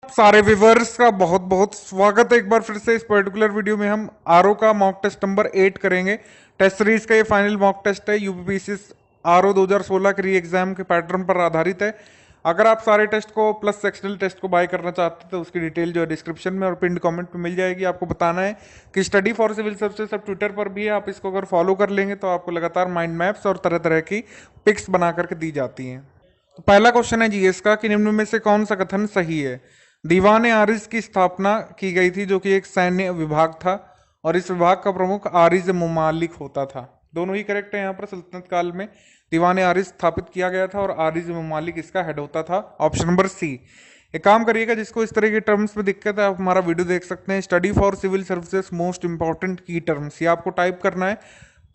सारे व्यूवर्स का बहुत बहुत स्वागत है एक बार फिर से। इस पर्टिकुलर वीडियो में हम आरओ का मॉक टेस्ट नंबर 8 करेंगे। टेस्ट सीरीज का ये फाइनल मॉक टेस्ट है। यूपीपीसीएस आरओ 2016 के री एग्जाम के पैटर्न पर आधारित है। अगर आप सारे टेस्ट को प्लस सेक्शनल टेस्ट को बाय करना चाहते हैं तो उसकी डिटेल जो है डिस्क्रिप्शन में और पिंड कमेंट में मिल जाएगी। आपको बताना है कि स्टडी फॉर सिविल सर्विसेज अब ट्विटर पर भी है। आप इसको अगर फॉलो कर लेंगे तो आपको लगातार माइंड मैप्स और तरह तरह की पिक्स बना करके दी जाती हैं। तो पहला क्वेश्चन है जीएस का कि निम्न में से कौन सा कथन सही है। दीवान आरिज की स्थापना की गई थी जो कि एक सैन्य विभाग था और इस विभाग का प्रमुख आरिज मुमालिक होता था। दोनों ही करेक्ट है। यहाँ पर सल्तनत काल में दीवान आरिज स्थापित किया गया था और आरिज मुमालिक इसका हेड होता था। Option number C. एक काम करिएगा, जिसको इस तरह के टर्म्स में दिक्कत है आप हमारा वीडियो देख सकते हैं, study for civil services most important की टर्म्स। ये आपको टाइप करना है।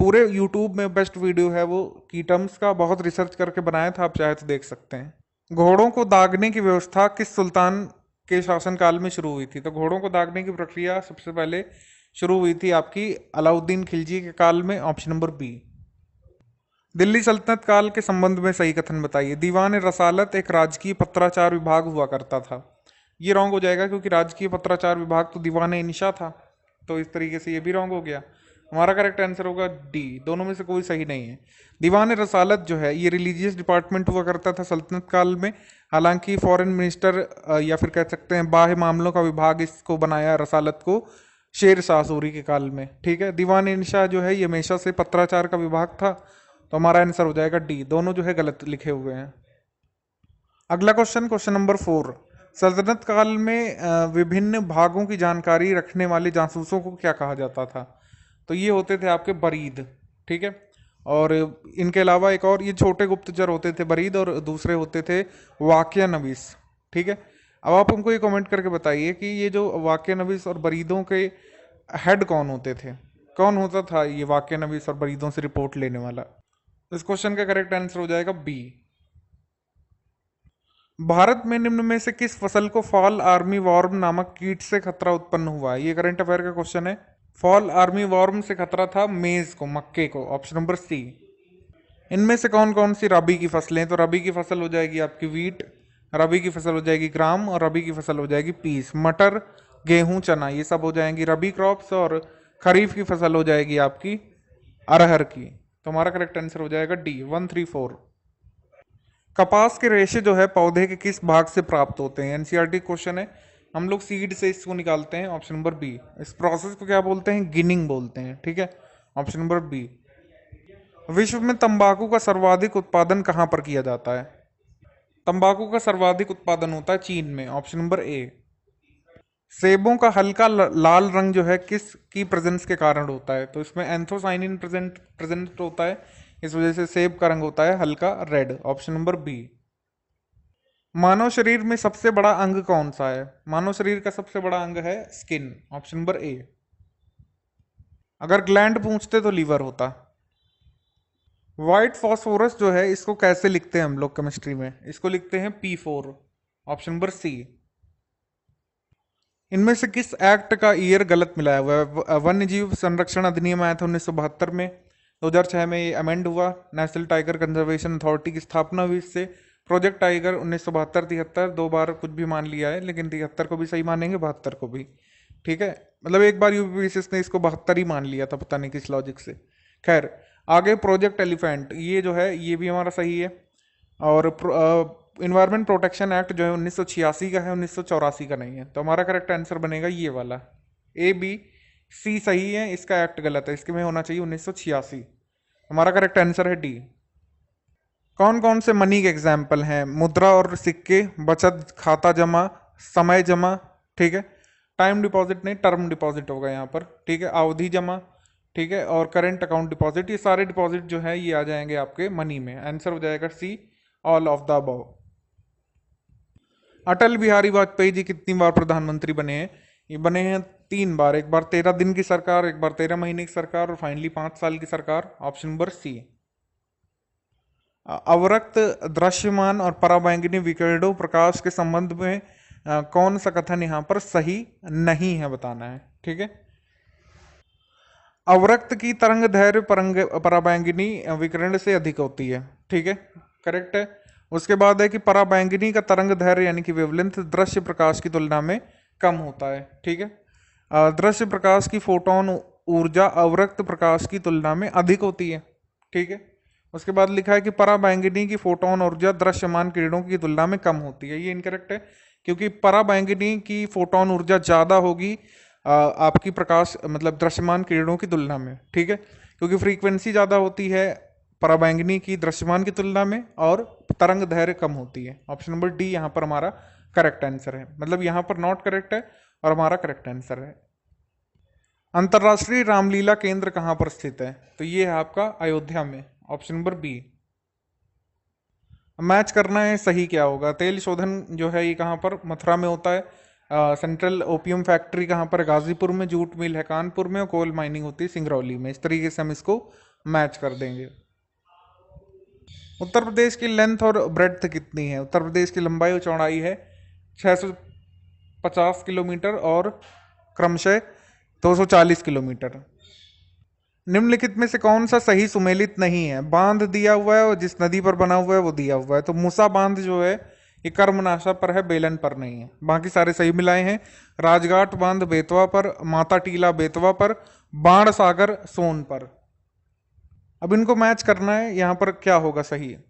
पूरे यूट्यूब में बेस्ट वीडियो है वो की टर्म्स का, बहुत रिसर्च करके बनाया था, आप चाहे तो देख सकते हैं। घोड़ों को दागने की व्यवस्था किस सुल्तान के शासनकाल में शुरू हुई थी। तो घोड़ों को दागने की प्रक्रिया सबसे पहले शुरू हुई थी आपकी अलाउद्दीन खिलजी के काल में। Option number B. दिल्ली सल्तनत काल के संबंध में सही कथन बताइए। दीवान रसालत एक राजकीय पत्राचार विभाग हुआ करता था। ये रॉन्ग हो जाएगा क्योंकि राजकीय पत्राचार विभाग तो दीवान इंशा था, तो इस तरीके से ये भी रॉन्ग हो गया। हमारा करेक्ट आंसर होगा डी। दोनों में से कोई सही नहीं है। दीवान रसालत जो है ये रिलीजियस डिपार्टमेंट हुआ करता था सल्तनत काल में। हालांकि फॉरेन मिनिस्टर या फिर कह सकते हैं बाह्य मामलों का विभाग इसको बनाया रसालत को शेर शाह सूरी के काल में। ठीक है, दीवान इंशा जो है ये हमेशा से पत्राचार का विभाग था, तो हमारा आंसर हो जाएगा डी। दोनों जो है गलत लिखे हुए हैं। अगला क्वेश्चन, क्वेश्चन नंबर 4। सल्तनत काल में विभिन्न भागों की जानकारी रखने वाले जासूसों को क्या कहा जाता था। तो ये होते थे आपके बरीद। ठीक है, और इनके अलावा एक और ये छोटे गुप्तचर होते थे बरीद, और दूसरे होते थे वाकिया नवीस। ठीक है, अब आप हमको ये कमेंट करके बताइए कि ये जो वाकिया नवीस और बरीदों के हेड कौन होते थे। कौन होता था ये वाकिया नवीस और बरीदों से रिपोर्ट लेने वाला। इस क्वेश्चन का करेक्ट आंसर हो जाएगा बी। भारत में निम्न में से किस फसल को फॉल आर्मी वॉर्म नामक कीट से खतरा उत्पन्न हुआ है। ये करंट अफेयर का क्वेश्चन है। फॉल आर्मी वॉर्म से खतरा था मेज को, मक्के को। Option number C. इनमें से कौन कौन सी रबी की फसलें हैं। तो रबी की फसल हो जाएगी आपकी वीट, रबी की फसल हो जाएगी ग्राम, और रबी की फसल हो जाएगी पीस। मटर, गेहूं, चना, ये सब हो जाएंगी रबी क्रॉप्स, और खरीफ की फसल हो जाएगी आपकी अरहर की। तो हमारा करेक्ट आंसर हो जाएगा डी 134। कपास के रेशे जो है पौधे के किस भाग से प्राप्त होते हैं। एनसीईआरटी क्वेश्चन है। हम लोग सीड से इसको निकालते हैं। Option number B. इस प्रोसेस को क्या बोलते हैं, गिनिंग बोलते हैं। ठीक है, ऑप्शन नंबर बी। विश्व में तंबाकू का सर्वाधिक उत्पादन कहाँ पर किया जाता है। तंबाकू का सर्वाधिक उत्पादन होता है चीन में। ऑप्शन नंबर ए। सेबों का हल्का लाल रंग जो है किस की प्रेजेंस के कारण होता है। तो इसमें एंथोसाइनिन प्रेजेंट प्रेजेंट होता है, इस वजह से सेब का रंग होता है हल्का रेड। Option number B. मानव शरीर में सबसे बड़ा अंग कौन सा है। मानव शरीर का सबसे बड़ा अंग है स्किन। ऑप्शन नंबर ए। अगर ग्लैंड पूछते तो लीवर होता। व्हाइट फॉस्फोरस जो है इसको कैसे लिखते हैं हम लोग केमिस्ट्री में, इसको लिखते हैं P4। Option number C. इनमें से किस एक्ट का ईयर गलत मिलाया हुआ है। वन्य जीव संरक्षण अधिनियम आया था 1972 में। 2006 में ये अमेंड हुआ। नेशनल टाइगर कंजर्वेशन अथॉरिटी की स्थापना हुई इससे। प्रोजेक्ट टाइगर 1972-73 दो बार कुछ भी मान लिया है, लेकिन 73 को भी सही मानेंगे, 72 को भी। ठीक है, मतलब एक बार यूपीपीसीएस ने इसको 72 ही मान लिया था, पता नहीं किस लॉजिक से। खैर, आगे प्रोजेक्ट एलिफेंट ये जो है ये भी हमारा सही है। और इन्वायरमेंट प्रोटेक्शन एक्ट जो है 1986 का है, 1984 का नहीं है। तो हमारा करेक्ट आंसर बनेगा ये वाला, ए बी सी सही है, इसका एक्ट गलत है, इसके में होना चाहिए 1986। हमारा करेक्ट आंसर है डी। कौन कौन से मनी के एग्जाम्पल हैं। मुद्रा और सिक्के, बचत खाता जमा, समय जमा। ठीक है, टाइम डिपॉजिट नहीं, टर्म डिपॉजिट होगा यहाँ पर। ठीक है, अवधि जमा। ठीक है, और करंट अकाउंट डिपॉजिट, ये सारे डिपॉजिट जो है ये आ जाएंगे आपके मनी में। आंसर हो जाएगा सी, all of the above. Atal Bihari Vajpayee ji कितनी बार प्रधानमंत्री बने हैं। ये बने हैं 3 बार। एक बार 13 दिन की सरकार, एक बार 13 महीने की सरकार, और फाइनली 5 साल की सरकार। Option number C. अवरक्त, दृश्यमान और पराबैंगनी विकिरणों प्रकाश के संबंध में कौन सा कथन यहाँ पर सही नहीं है बताना है। ठीक है, अवरक्त की तरंग दैर्घ्य पराबैंगनी विकिरण से अधिक होती है। ठीक है, करेक्ट है। उसके बाद है कि पराबैंगनी का तरंग दैर्घ्य यानी कि वेवलेंथ दृश्य प्रकाश की तुलना में कम होता है। ठीक है। दृश्य प्रकाश की फोटोन ऊर्जा अवरक्त प्रकाश की तुलना में अधिक होती है। ठीक है। उसके बाद लिखा है कि पराबैंगनी की फोटोन ऊर्जा दृश्यमान किरणों की तुलना में कम होती है। ये इनकरेक्ट है, क्योंकि पराबैंगनी की फोटोन ऊर्जा ज़्यादा होगी आपकी प्रकाश मतलब दृश्यमान किरणों की तुलना में। ठीक है, क्योंकि फ्रीक्वेंसी ज़्यादा होती है पराबैंगनी की दृश्यमान की तुलना में और तरंग दैर्घ्य कम होती है। ऑप्शन नंबर डी यहाँ पर हमारा करेक्ट आंसर है, मतलब यहाँ पर नॉट करेक्ट है और हमारा करेक्ट आंसर है। अंतर्राष्ट्रीय रामलीला केंद्र कहाँ पर स्थित है? तो ये है आपका अयोध्या में। Option number B. मैच करना है सही क्या होगा। तेल शोधन जो है ये कहाँ पर? मथुरा में होता है। सेंट्रल ओपियम फैक्ट्री कहाँ पर? गाजीपुर में। जूट मिल है कानपुर में और कोल माइनिंग होती है सिंगरौली में। इस तरीके से हम इसको मैच कर देंगे। उत्तर प्रदेश की लेंथ और ब्रेड्थ कितनी है? उत्तर प्रदेश की लंबाई और चौड़ाई है 650 किलोमीटर और क्रमशः 240 किलोमीटर। निम्नलिखित में से कौन सा सही सुमेलित नहीं है? बांध दिया हुआ है और जिस नदी पर बना हुआ है वो दिया हुआ है। तो मूसा बांध जो है ये कर्मनाशा पर है, बेलन पर नहीं है। बाकी सारे सही मिलाए हैं। राजघाट बांध बेतवा पर, माता टीला बेतवा पर, बाण सागर सोन पर। अब इनको मैच करना है, यहाँ पर क्या होगा सही है।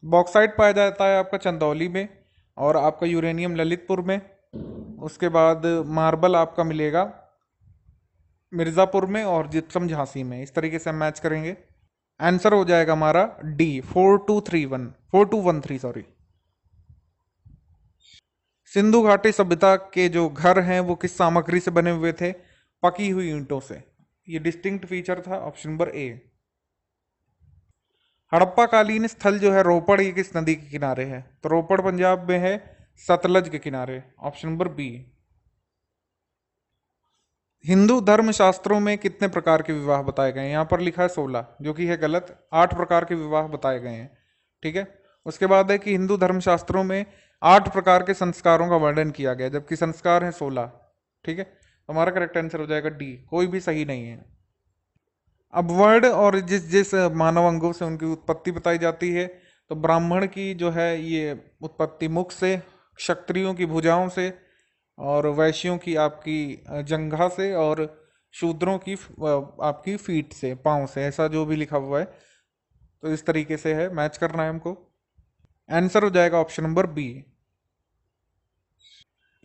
बॉक्साइट पाया जाता है आपका चंदौली में और आपका यूरेनियम ललितपुर में। उसके बाद मार्बल आपका मिलेगा मिर्जापुर में और जिप्सम झांसी में। इस तरीके से हम मैच करेंगे। आंसर हो जाएगा हमारा डी 4213 सॉरी। सिंधु घाटी सभ्यता के जो घर हैं वो किस सामग्री से बने हुए थे? पकी हुई ईंटों से। ये डिस्टिंक्ट फीचर था। Option number A. हड़प्पा कालीन स्थल जो है रोपड़, ये किस नदी के किनारे है? तो रोपड़ पंजाब में है, सतलज के किनारे। Option number B. हिंदू धर्म शास्त्रों में कितने प्रकार के विवाह बताए गए हैं? यहाँ पर लिखा है 16, जो कि है गलत। 8 प्रकार के विवाह बताए गए हैं। ठीक है। उसके बाद है कि हिंदू धर्म शास्त्रों में 8 प्रकार के संस्कारों का वर्णन किया गया, जबकि संस्कार है 16। ठीक है, तो हमारा करेक्ट आंसर हो जाएगा डी, कोई भी सही नहीं है। अब वर्ण और जिस जिस मानव अंगों से उनकी उत्पत्ति बताई जाती है, तो ब्राह्मण की जो है ये उत्पत्ति मुख से, क्षत्रियों की भुजाओं से, और वैश्यों की आपकी जंघा से, और शूद्रों की आपकी फीट से, पाँव से, ऐसा जो भी लिखा हुआ है। तो इस तरीके से है, मैच करना है हमको। आंसर हो जाएगा ऑप्शन नंबर बी।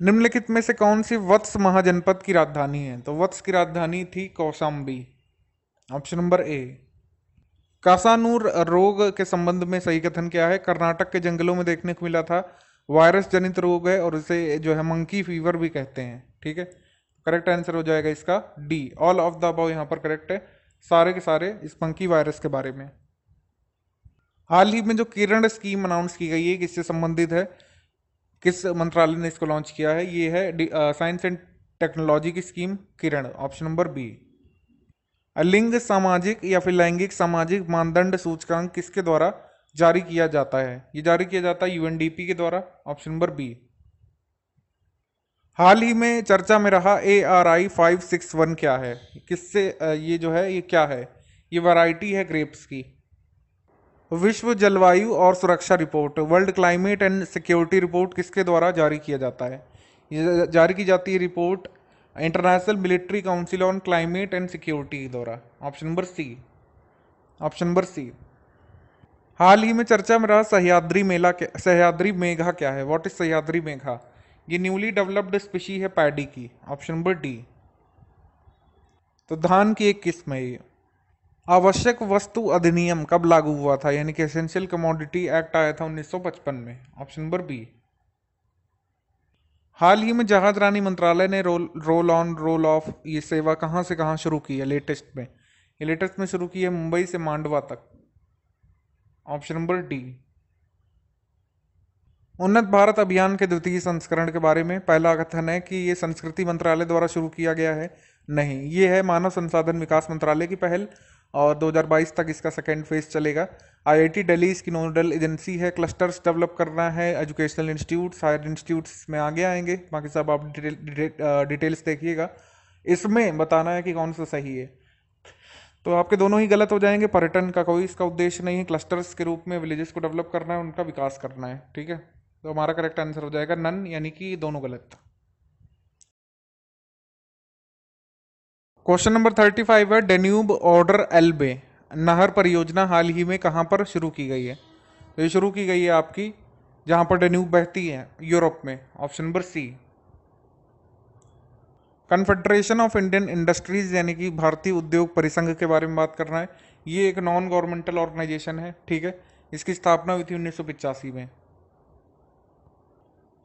निम्नलिखित में से कौन सी वत्स महाजनपद की राजधानी है? तो वत्स की राजधानी थी Kaushambi. Option number A. Kyasanur रोग के संबंध में सही कथन क्या है? कर्नाटक के जंगलों में देखने को मिला था, वायरस जनित रोग है और इसे जो है मंकी फीवर भी कहते हैं। ठीक है, करेक्ट आंसर हो जाएगा इसका D, all of the above यहाँ पर करेक्ट है, सारे के सारे इस मंकी वायरस के बारे में। हाल ही में जो किरण स्कीम अनाउंस की गई है किससे संबंधित है? किस मंत्रालय ने इसको लॉन्च किया है? ये है साइंस एंड टेक्नोलॉजी की scheme Kiran. Option number B. लिंग सामाजिक या फिर लैंगिक सामाजिक मानदंड सूचकांक किसके द्वारा जारी किया जाता है? ये जारी किया जाता है यूएनडीपी के द्वारा। Option number B. हाल ही में चर्चा में रहा ARI 561 क्या है? किससे ये जो है ये क्या है? ये वैरायटी है ग्रेप्स की। विश्व जलवायु और सुरक्षा report, world climate and security report किसके द्वारा जारी किया जाता है? ये जारी की जाती है report international military council on climate and security के द्वारा। Option number C. Option number C. हाल ही में चर्चा में रहा सह्याद्री मेघा क्या है? What is Sahyadri Megha? ये न्यूली डेवलप्ड स्पीशी है पैडी की। ऑप्शन नंबर डी। तो धान की एक किस्म है ये। आवश्यक वस्तु अधिनियम कब लागू हुआ था? यानी कि एसेंशियल कमोडिटी एक्ट आया था 1955 में। Option number B. हाल ही में जहाज रानी मंत्रालय ने रोल ऑन रोल ऑफ ये सेवा कहाँ से कहाँ शुरू की है लेटेस्ट में? ये लेटेस्ट में शुरू की है मुंबई से मांडवा तक। ऑप्शन नंबर डी। उन्नत भारत अभियान के द्वितीय संस्करण के बारे में पहला कथन है कि ये संस्कृति मंत्रालय द्वारा शुरू किया गया है। नहीं, ये है मानव संसाधन विकास मंत्रालय की पहल और 2022 तक इसका सेकेंड फेज चलेगा। आईआईटी दिल्ली इसकी नोडल एजेंसी है। क्लस्टर्स डेवलप करना है, एजुकेशनल इंस्टीट्यूट्स, हायर इंस्टीट्यूट्स में आगे आएंगे। बाकी सब आप डिटेल्स देखिएगा। इसमें बताना है कि कौन सा सही है। तो आपके दोनों ही गलत हो जाएंगे। पर्यटन का कोई इसका उद्देश्य नहीं है, क्लस्टर्स के रूप में विलेजेस को डेवलप करना है, उनका विकास करना है। ठीक है, तो हमारा करेक्ट आंसर हो जाएगा नन, यानी कि दोनों गलत। क्वेश्चन नंबर 35 है, डेन्यूब ऑर्डर एल्बे नहर परियोजना हाल ही में कहाँ पर शुरू की गई है? तो ये शुरू की गई है आपकी जहाँ पर डेन्यूब बहती है, यूरोप में। Option number C. Confederation of Indian industries यानी कि भारतीय उद्योग परिसंघ के बारे में बात करना है। ये एक नॉन गवर्नमेंटल ऑर्गेनाइजेशन है। ठीक है, इसकी स्थापना हुई थी 1985 में।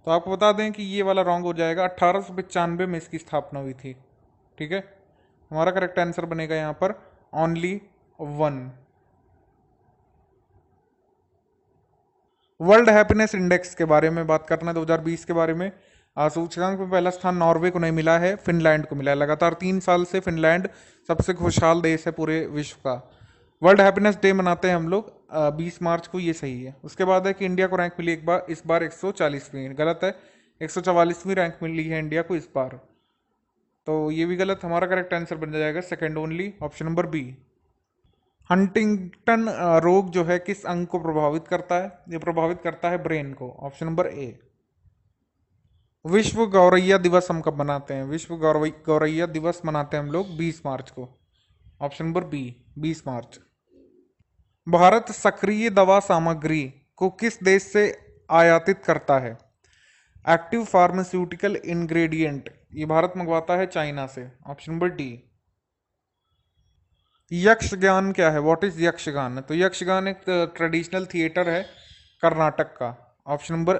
तो आपको बता दें कि ये वाला रॉन्ग हो जाएगा, 1895 में इसकी स्थापना हुई थी। ठीक है, हमारा करेक्ट आंसर बनेगा यहाँ पर ओनली 1। वर्ल्ड हैप्पीनेस इंडेक्स के बारे में बात करना है 2020 के बारे में। सूचकांक में पहला स्थान नॉर्वे को नहीं मिला है, फिनलैंड को मिला है। लगातार 3 साल से फिनलैंड सबसे खुशहाल देश है पूरे विश्व का। वर्ल्ड हैप्पीनेस डे मनाते हैं हम लोग 20 मार्च को, ये सही है। उसके बाद है कि इंडिया को रैंक मिली इस बार 140वीं, गलत है, 144वीं रैंक मिली है इंडिया को इस बार, तो ये भी गलत। हमारा करेक्ट आंसर बन जाएगा second only, option number B. Huntington रोग जो है किस अंग को प्रभावित करता है? ये प्रभावित करता है ब्रेन को, ऑप्शन नंबर ए। विश्व गौरैया दिवस हम कब मनाते हैं? विश्व गौरैया दिवस मनाते हैं हम लोग 20 मार्च को, ऑप्शन नंबर बी, 20 मार्च। भारत सक्रिय दवा सामग्री को किस देश से आयातित करता है? एक्टिव फार्मास्यूटिकल इंग्रेडिएंट ये भारत मंगवाता है चाइना से, ऑप्शन नंबर डी। यक्षगान क्या है? What is Yakshagana? तो यक्षगान एक ट्रेडिशनल थिएटर है कर्नाटक का, ऑप्शन नंबर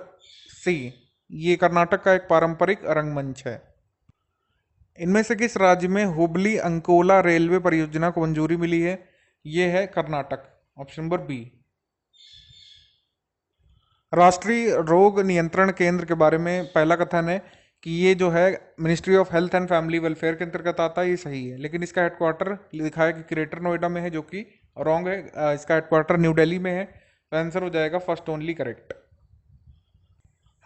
सी। ये कर्नाटक का एक पारंपरिक रंगमंच है। इनमें से किस राज्य में हुबली अंकोला रेलवे परियोजना को मंजूरी मिली है? ये है कर्नाटक, ऑप्शन नंबर बी। राष्ट्रीय रोग नियंत्रण केंद्र के बारे में पहला कथन है कि ये जो है ministry of health and family welfare के अंतर्गत आता है, ये सही है। लेकिन इसका हेडक्वार्टर लिखा है कि ग्रेटर नोएडा में है, जो कि रॉन्ग है। इसका हेडक्वार्टर न्यू दिल्ली में है। तो आंसर हो जाएगा फर्स्ट ओनली करेक्ट।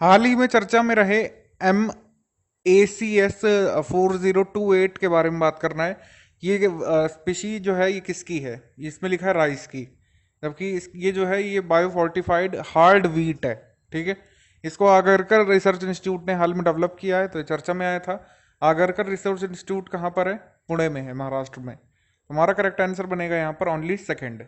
हाल ही में चर्चा में रहे MACS 4028 के बारे में बात करना है। ये स्पीशी जो है ये किसकी है? इसमें लिखा है राइस की, जबकि ये जो है ये बायोफोर्टिफाइड हार्ड व्हीट है। ठीक है, इसको आगरकर रिसर्च इंस्टीट्यूट ने हाल में डेवलप किया है, तो ये चर्चा में आया था। आगरकर रिसर्च इंस्टीट्यूट कहाँ पर है? पुणे में है, महाराष्ट्र में। हमारा करेक्ट आंसर बनेगा यहाँ पर only second.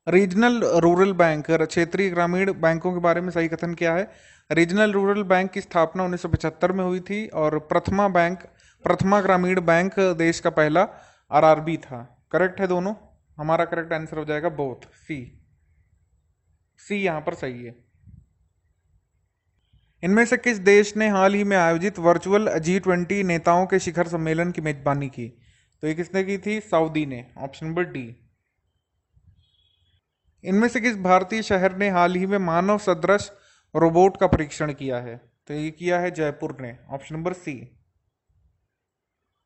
Regional rural bank, क्षेत्रीय ग्रामीण बैंकों के बारे में सही कथन क्या है? रीजनल रूरल बैंक की स्थापना 1975 में हुई थी और प्रथमा ग्रामीण बैंक देश का पहला RRB था। करेक्ट है दोनों। हमारा करेक्ट आंसर हो जाएगा बोथ, सी यहां पर सही है। इनमें से किस देश ने हाल ही में आयोजित वर्चुअल G20 नेताओं के शिखर सम्मेलन की मेजबानी की? तो ये किसने की थी? सऊदी ने, ऑप्शन नंबर डी। इनमें से किस भारतीय शहर ने हाल ही में मानव सदृश रोबोट का परीक्षण किया है? तो ये किया है जयपुर ने, ऑप्शन नंबर सी।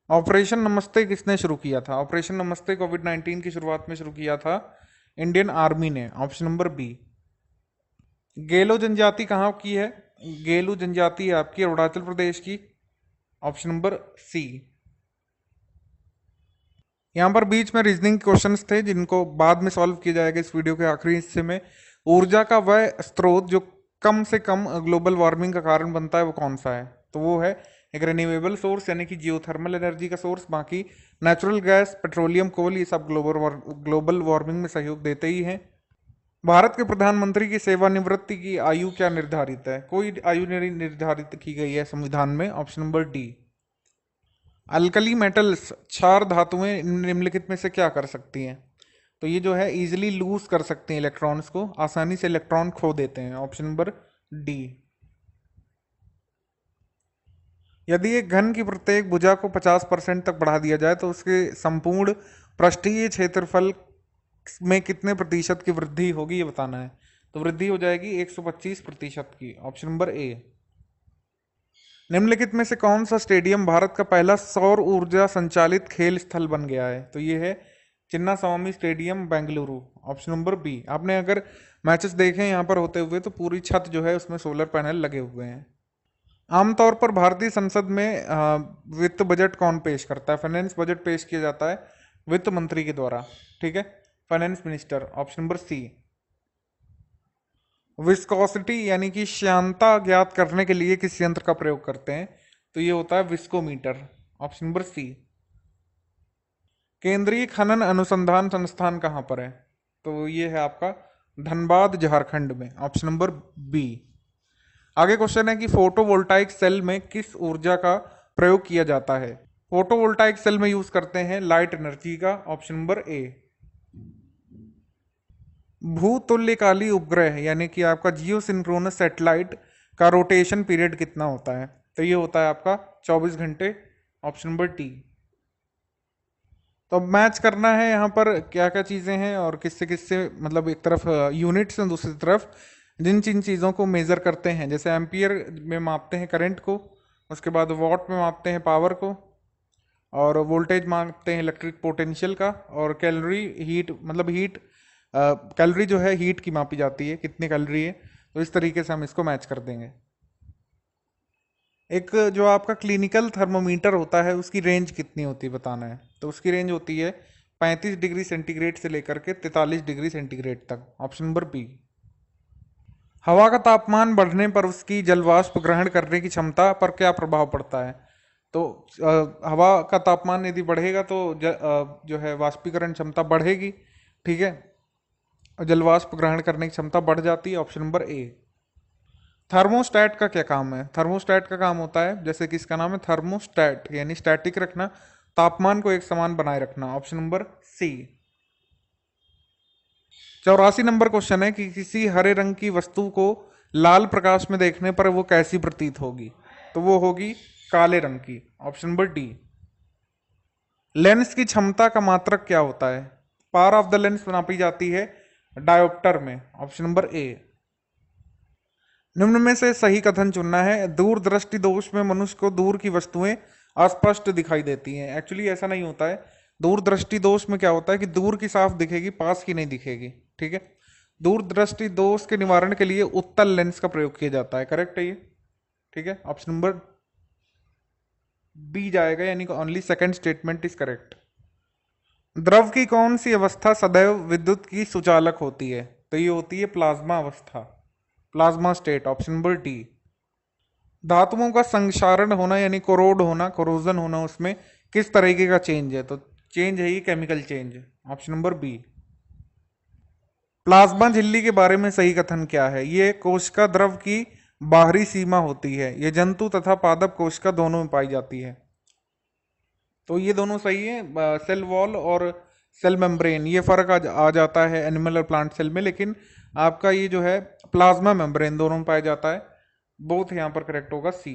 ऑपरेशन नमस्ते किसने शुरू किया था? ऑपरेशन नमस्ते कोविड-19 की शुरुआत में शुरू किया था इंडियन आर्मी ने, ऑप्शन नंबर बी। गेलो जनजाति कहाँ की है? गेलू जनजाति है आपकी अरुणाचल प्रदेश की, ऑप्शन नंबर सी। यहाँ पर बीच में रीजनिंग क्वेश्चंस थे जिनको बाद में सॉल्व किया जाएगा इस वीडियो के आखिरी हिस्से में। ऊर्जा का वह स्रोत जो कम से कम ग्लोबल वार्मिंग का कारण बनता है वो कौन सा है? तो वो है एक रिन्यूएबल सोर्स यानी कि जियोथर्मल एनर्जी का सोर्स। बाकी नेचुरल गैस, पेट्रोलियम, कोल, ये सब ग्लोबल वार्मिंग में सहयोग देते ही हैं। भारत के प्रधानमंत्री की सेवानिवृत्ति की आयु क्या निर्धारित है? कोई आयु नहीं निर्धारित की गई है संविधान में, ऑप्शन नंबर डी। अल्कली मेटल्स क्षार धातुएं निम्नलिखित में से क्या कर सकती हैं? तो ये जो है इजीली लूज कर सकते हैं इलेक्ट्रॉन्स को, आसानी से इलेक्ट्रॉन खो देते हैं, ऑप्शन नंबर डी। यदि एक घन की प्रत्येक भुजा को 50% तक बढ़ा दिया जाए तो उसके संपूर्ण पृष्ठीय क्षेत्रफल में कितने प्रतिशत की वृद्धि होगी, ये बताना है। तो वृद्धि हो जाएगी 125% की, ऑप्शन नंबर ए। निम्नलिखित में से कौन सा स्टेडियम भारत का पहला सौर ऊर्जा संचालित खेल स्थल बन गया है? तो ये है Chinna Swamy stadium Bengaluru, option number B. आपने अगर मैचेस देखे यहाँ पर होते हुए तो पूरी छत जो है उसमें सोलर पैनल लगे हुए हैं। आमतौर पर भारतीय संसद में वित्त बजट कौन पेश करता है? फाइनेंस बजट पेश किया जाता है वित्त मंत्री के द्वारा, ठीक है, finance minister. Option number C. Viscosity यानी कि श्यानता ज्ञात करने के लिए किस यंत्र का प्रयोग करते हैं? तो ये होता है विस्कोमीटर। ऑप्शन नंबर सी। केंद्रीय खनन अनुसंधान संस्थान कहाँ पर है? तो ये है आपका धनबाद झारखंड में। Option number B. आगे क्वेश्चन है कि फोटोवोल्टाइक सेल में किस ऊर्जा का प्रयोग किया जाता है? फोटोवोल्टाइक सेल में यूज करते हैं लाइट एनर्जी का। Option number A. भूतुल्यकाली उपग्रह यानी कि आपका जियो सिंक्रोनस सैटेलाइट का रोटेशन पीरियड कितना होता है? तो ये होता है आपका 24 घंटे। Option number T. तो अब मैच करना है यहाँ पर क्या क्या चीज़ें हैं और किससे किससे, मतलब एक तरफ यूनिट्स हैं, दूसरी तरफ जिन जिन चीज़ों को मेज़र करते हैं, जैसे एम्पियर में मापते हैं करंट को, उसके बाद वॉट में मापते हैं पावर को, और वोल्टेज मापते हैं इलेक्ट्रिक पोटेंशियल का, और कैलोरी हीट, मतलब हीट कैलोरी जो है हीट की मापी जाती है, कितनी कैलोरी है। तो इस तरीके से हम इसको मैच कर देंगे। एक जो आपका क्लिनिकल थर्मोमीटर होता है उसकी रेंज कितनी होती है बताना है। तो उसकी रेंज होती है 35 डिग्री सेंटीग्रेड से लेकर के 43 डिग्री सेंटीग्रेड तक। Option number B. हवा का तापमान बढ़ने पर उसकी जलवाष्प ग्रहण करने की क्षमता पर क्या प्रभाव पड़ता है? तो हवा का तापमान यदि बढ़ेगा तो जो है वाष्पीकरण क्षमता बढ़ेगी, ठीक है, और जलवाष्प ग्रहण करने की क्षमता बढ़ जाती है। ऑप्शन नंबर ए। थर्मोस्टेट का क्या काम है? थर्मोस्टेट का काम होता है, जैसे कि इसका नाम है थर्मोस्टेट, यानी स्टैटिक रखना, तापमान को एक समान बनाए रखना। Option number C. 84 number question है कि किसी हरे रंग की वस्तु को लाल प्रकाश में देखने पर वो कैसी प्रतीत होगी? तो वो होगी काले रंग की। ऑप्शन नंबर डी। लेंस की क्षमता का मात्रक क्या होता है? पावर ऑफ द लेंस नापी जाती है डायोप्टर में। Option number A. निम्न में से सही कथन चुनना है। दूरदृष्टि दोष में मनुष्य को दूर की वस्तुएं अस्पष्ट दिखाई देती हैं। एक्चुअली ऐसा नहीं होता है। दूरदृष्टि दोष में क्या होता है कि दूर की साफ दिखेगी, पास की नहीं दिखेगी, ठीक है। दूरदृष्टि दोष के निवारण के लिए उत्तल लेंस का प्रयोग किया जाता है। करेक्ट है ये, ठीक है। ऑप्शन नंबर बी जाएगा, यानी कि only second statement is correct. द्रव की कौन सी अवस्था सदैव विद्युत की सुचालक होती है? तो ये होती है प्लाज्मा अवस्था, प्लाज्मा स्टेट। ऑप्शन नंबर डी। धातुओं का संक्षारण होना यानी कोरोड होना, कोरोजन होना, उसमें किस तरीके का चेंज है? तो चेंज है ये chemical change. Option number B. Plasma झिल्ली के बारे में सही कथन क्या है? ये कोशिका द्रव की बाहरी सीमा होती है। ये जंतु तथा पादप कोशिका दोनों में पाई जाती है। तो ये दोनों सही है। सेल वॉल और सेल मेम्ब्रेन, ये फर्क आ जाता है एनिमल और प्लांट सेल में, लेकिन आपका ये जो है प्लाज्मा मेम्ब्रेन दोनों में पाया जाता है। बोथ यहाँ पर करेक्ट होगा सी।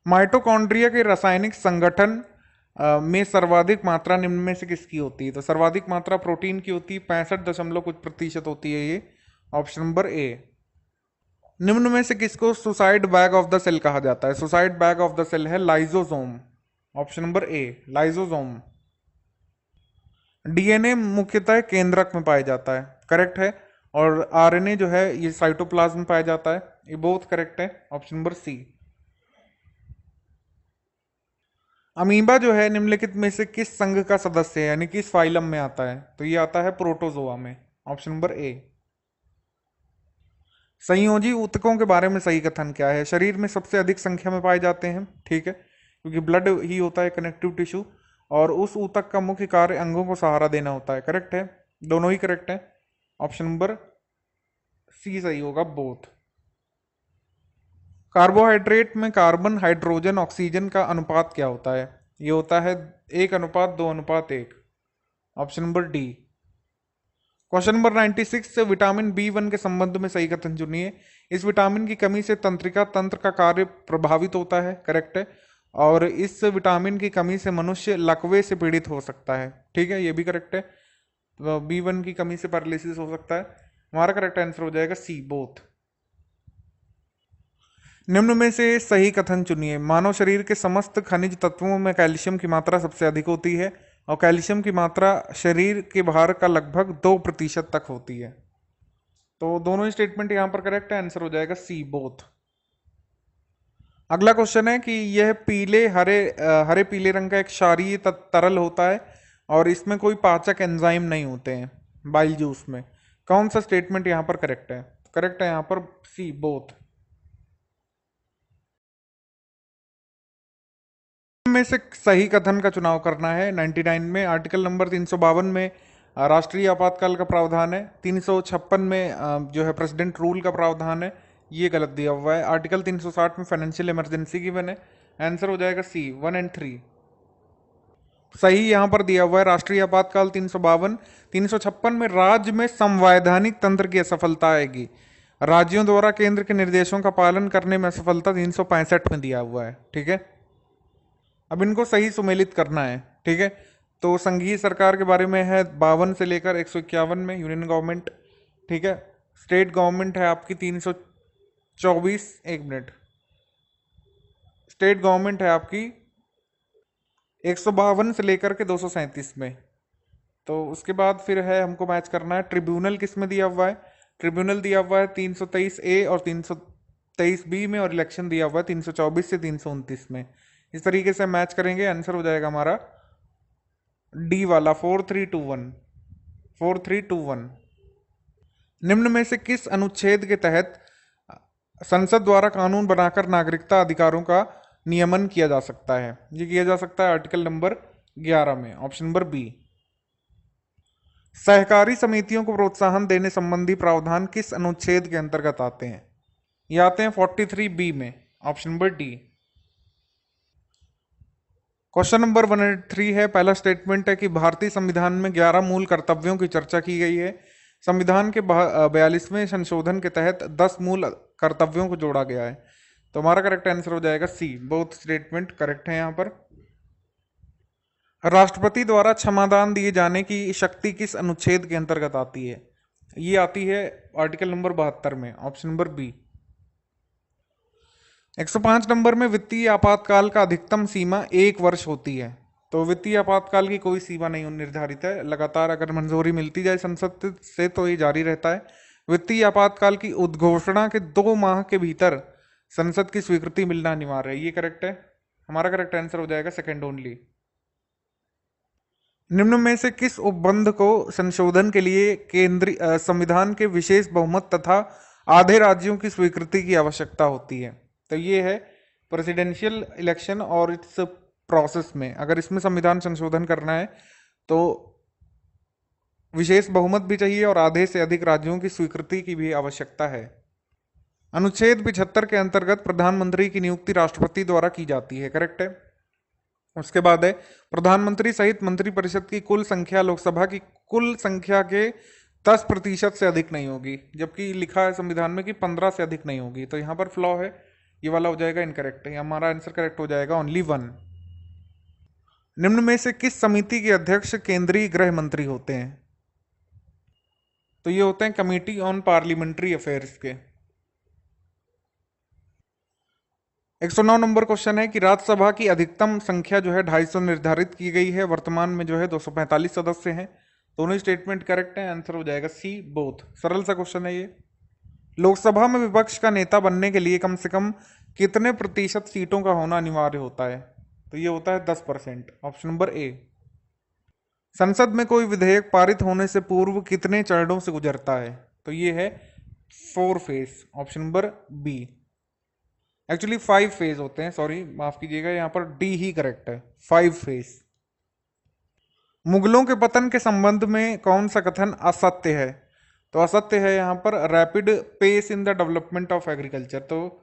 माइटोकॉन्ड्रिया के रासायनिक संगठन में सर्वाधिक मात्रा निम्न में से किसकी होती है? तो सर्वाधिक मात्रा प्रोटीन की होती है, 65 कुछ प्रतिशत होती है ये। Option number A. निम्न में से किसको suicide bag of the cell कहा जाता है? Suicide bag of the cell है lysosome. Option number A, lysosome. DNA मुख्यतः केंद्रक में पाया जाता है, करेक्ट है, और आरएनए जो है ये साइटोप्लाज्म में पाया जाता है। ये बोथ करेक्ट है। Option number C. अमीबा जो है निम्नलिखित में से किस संघ का सदस्य है, यानी किस फाइलम में आता है? तो ये आता है प्रोटोजोआ में। ऑप्शन नंबर ए। संयोजी ऊतकों के बारे में सही कथन क्या है? शरीर में सबसे अधिक संख्या में पाए जाते हैं, ठीक है, क्योंकि ब्लड ही होता है कनेक्टिव टिश्यू, और उस ऊतक का मुख्य कार्य अंगों को सहारा देना होता है। करेक्ट है, दोनों ही करेक्ट है। ऑप्शन नंबर सी सही होगा, बोथ। कार्बोहाइड्रेट में कार्बन, हाइड्रोजन, ऑक्सीजन का अनुपात क्या होता है? ये होता है 1:2:1। ऑप्शन नंबर डी। क्वेश्चन नंबर 96 से विटामिन B1 के संबंध में सही कथन चुनिए। इस विटामिन की कमी से तंत्रिका तंत्र का कार्य प्रभावित होता है, करेक्ट है, और इस विटामिन की कमी से मनुष्य लकवे से पीड़ित हो सकता है, ठीक है, ये भी करेक्ट है। तो B1 की कमी से पैरालिसिस हो सकता है। हमारा करेक्ट आंसर हो जाएगा सी, बोथ। निम्न में से सही कथन चुनिए। मानव शरीर के समस्त खनिज तत्वों में कैल्शियम की मात्रा सबसे अधिक होती है, और कैल्शियम की मात्रा शरीर के भार का लगभग 2% तक होती है। तो दोनों ही स्टेटमेंट यहाँ पर करेक्ट है, आंसर हो जाएगा सी, बोथ। अगला क्वेश्चन है कि यह हरे पीले रंग का एक क्षारीय तरल होता है और इसमें कोई पाचक एंजाइम नहीं होते हैं बाइल जूस में। कौन सा स्टेटमेंट यहाँ पर करेक्ट है? करेक्ट है यहाँ पर सी, बोथ। में से सही कथन का चुनाव करना है। 99 में आर्टिकल नंबर 352 में राष्ट्रीय आपातकाल का प्रावधान है। 356 में जो है प्रेसिडेंट रूल का प्रावधान है, ये गलत दिया हुआ है। आर्टिकल 360 में फाइनेंशियल इमरजेंसी गिवन है। आंसर हो जाएगा सी, 1 एंड 3। सही यहां पर दिया हुआ है राष्ट्रीय आपातकाल 352। 356 में राज्य में संवैधानिक तंत्र की असफलता आएगी, राज्यों द्वारा केंद्र के निर्देशों का पालन करने में असफलता 365 में दिया हुआ है। ठीक है, अब इनको सही सुमेलित करना है। ठीक है, तो संघीय सरकार के बारे में है 52 से लेकर 151 में यूनियन गवर्नमेंट। ठीक है, स्टेट गवर्नमेंट है आपकी 324, एक मिनट, स्टेट गवर्नमेंट है आपकी 152 से लेकर के 237 में। तो उसके बाद फिर है हमको मैच करना है ट्रिब्यूनल किस में दिया हुआ है। ट्रिब्यूनल दिया हुआ है 323 ए और 323 बी में, और इलेक्शन दिया हुआ है 324 से 329 में। इस तरीके से मैच करेंगे, आंसर हो जाएगा हमारा डी वाला 4321। 4321। निम्न में से किस अनुच्छेद के तहत संसद द्वारा कानून बनाकर नागरिकता अधिकारों का नियमन किया जा सकता है? ये किया जा सकता है आर्टिकल नंबर 11 में, ऑप्शन नंबर बी। सहकारी समितियों को प्रोत्साहन देने संबंधी प्रावधान किस अनुच्छेद के अंतर्गत आते हैं? ये आते हैं 43 बी में, ऑप्शन नंबर डी। क्वेश्चन नंबर 103 है, पहला स्टेटमेंट है कि भारतीय संविधान में 11 मूल कर्तव्यों की चर्चा की गई है। संविधान के 42वें संशोधन के तहत 10 मूल कर्तव्यों को जोड़ा गया है। तो हमारा करेक्ट आंसर हो जाएगा सी, बोथ स्टेटमेंट करेक्ट है यहाँ पर। राष्ट्रपति द्वारा क्षमादान दिए जाने की शक्ति किस अनुच्छेद के अंतर्गत आती है? ये आती है आर्टिकल नंबर 72 में, ऑप्शन नंबर बी। 105 नंबर में वित्तीय आपातकाल का अधिकतम सीमा 1 वर्ष होती है। तो वित्तीय आपातकाल की कोई सीमा नहीं निर्धारित है, लगातार अगर मंजूरी मिलती जाए संसद से तो ये जारी रहता है। वित्तीय आपातकाल की उद्घोषणा के 2 माह के भीतर संसद की स्वीकृति मिलना अनिवार्य है। ये करेक्ट है, हमारा करेक्ट आंसर हो जाएगा सेकेंड ओनली। निम्न में से किस उपबंध को संशोधन के लिए केंद्रीय संविधान के विशेष बहुमत तथा आधे राज्यों की स्वीकृति की आवश्यकता होती है? तो ये है प्रेसिडेंशियल इलेक्शन और इट्स प्रोसेस में अगर इसमें संविधान संशोधन करना है तो विशेष बहुमत भी चाहिए और आधे से अधिक राज्यों की स्वीकृति की भी आवश्यकता है। अनुच्छेद 75 के अंतर्गत प्रधानमंत्री की नियुक्ति राष्ट्रपति द्वारा की जाती है, करेक्ट है। उसके बाद है प्रधानमंत्री सहित मंत्रिपरिषद की कुल संख्या लोकसभा की कुल संख्या के 10% से अधिक नहीं होगी, जबकि लिखा है संविधान में कि 15 से अधिक नहीं होगी। तो यहाँ पर फ्लॉ है, ये वाला हो जाएगा इनकरेक्ट है, हमारा आंसर करेक्ट हो जाएगा ओनली 1। निम्न में से किस समिति के अध्यक्ष केंद्रीय गृह मंत्री होते हैं? तो ये होते हैं कमेटी ऑन पार्लियामेंट्री अफेयर्स के। 109 नंबर क्वेश्चन है कि राज्यसभा की अधिकतम संख्या जो है 250 निर्धारित की गई है, वर्तमान में जो है 245 सदस्य हैं। दोनों स्टेटमेंट करेक्ट है, आंसर हो जाएगा सी, बोथ। सरल सा क्वेश्चन है ये। लोकसभा में विपक्ष का नेता बनने के लिए कम से कम कितने प्रतिशत सीटों का होना अनिवार्य होता है? तो ये होता है 10%, ऑप्शन नंबर ए। संसद में कोई विधेयक पारित होने से पूर्व कितने चरणों से गुजरता है? तो ये है 4 phase, option number B. Actually 5 phase होते हैं, सॉरी माफ कीजिएगा, यहाँ पर डी ही करेक्ट है, 5 फेज। मुगलों के पतन के संबंध में कौन सा कथन असत्य है? तो असत्य है यहाँ पर rapid pace in the development of agriculture. तो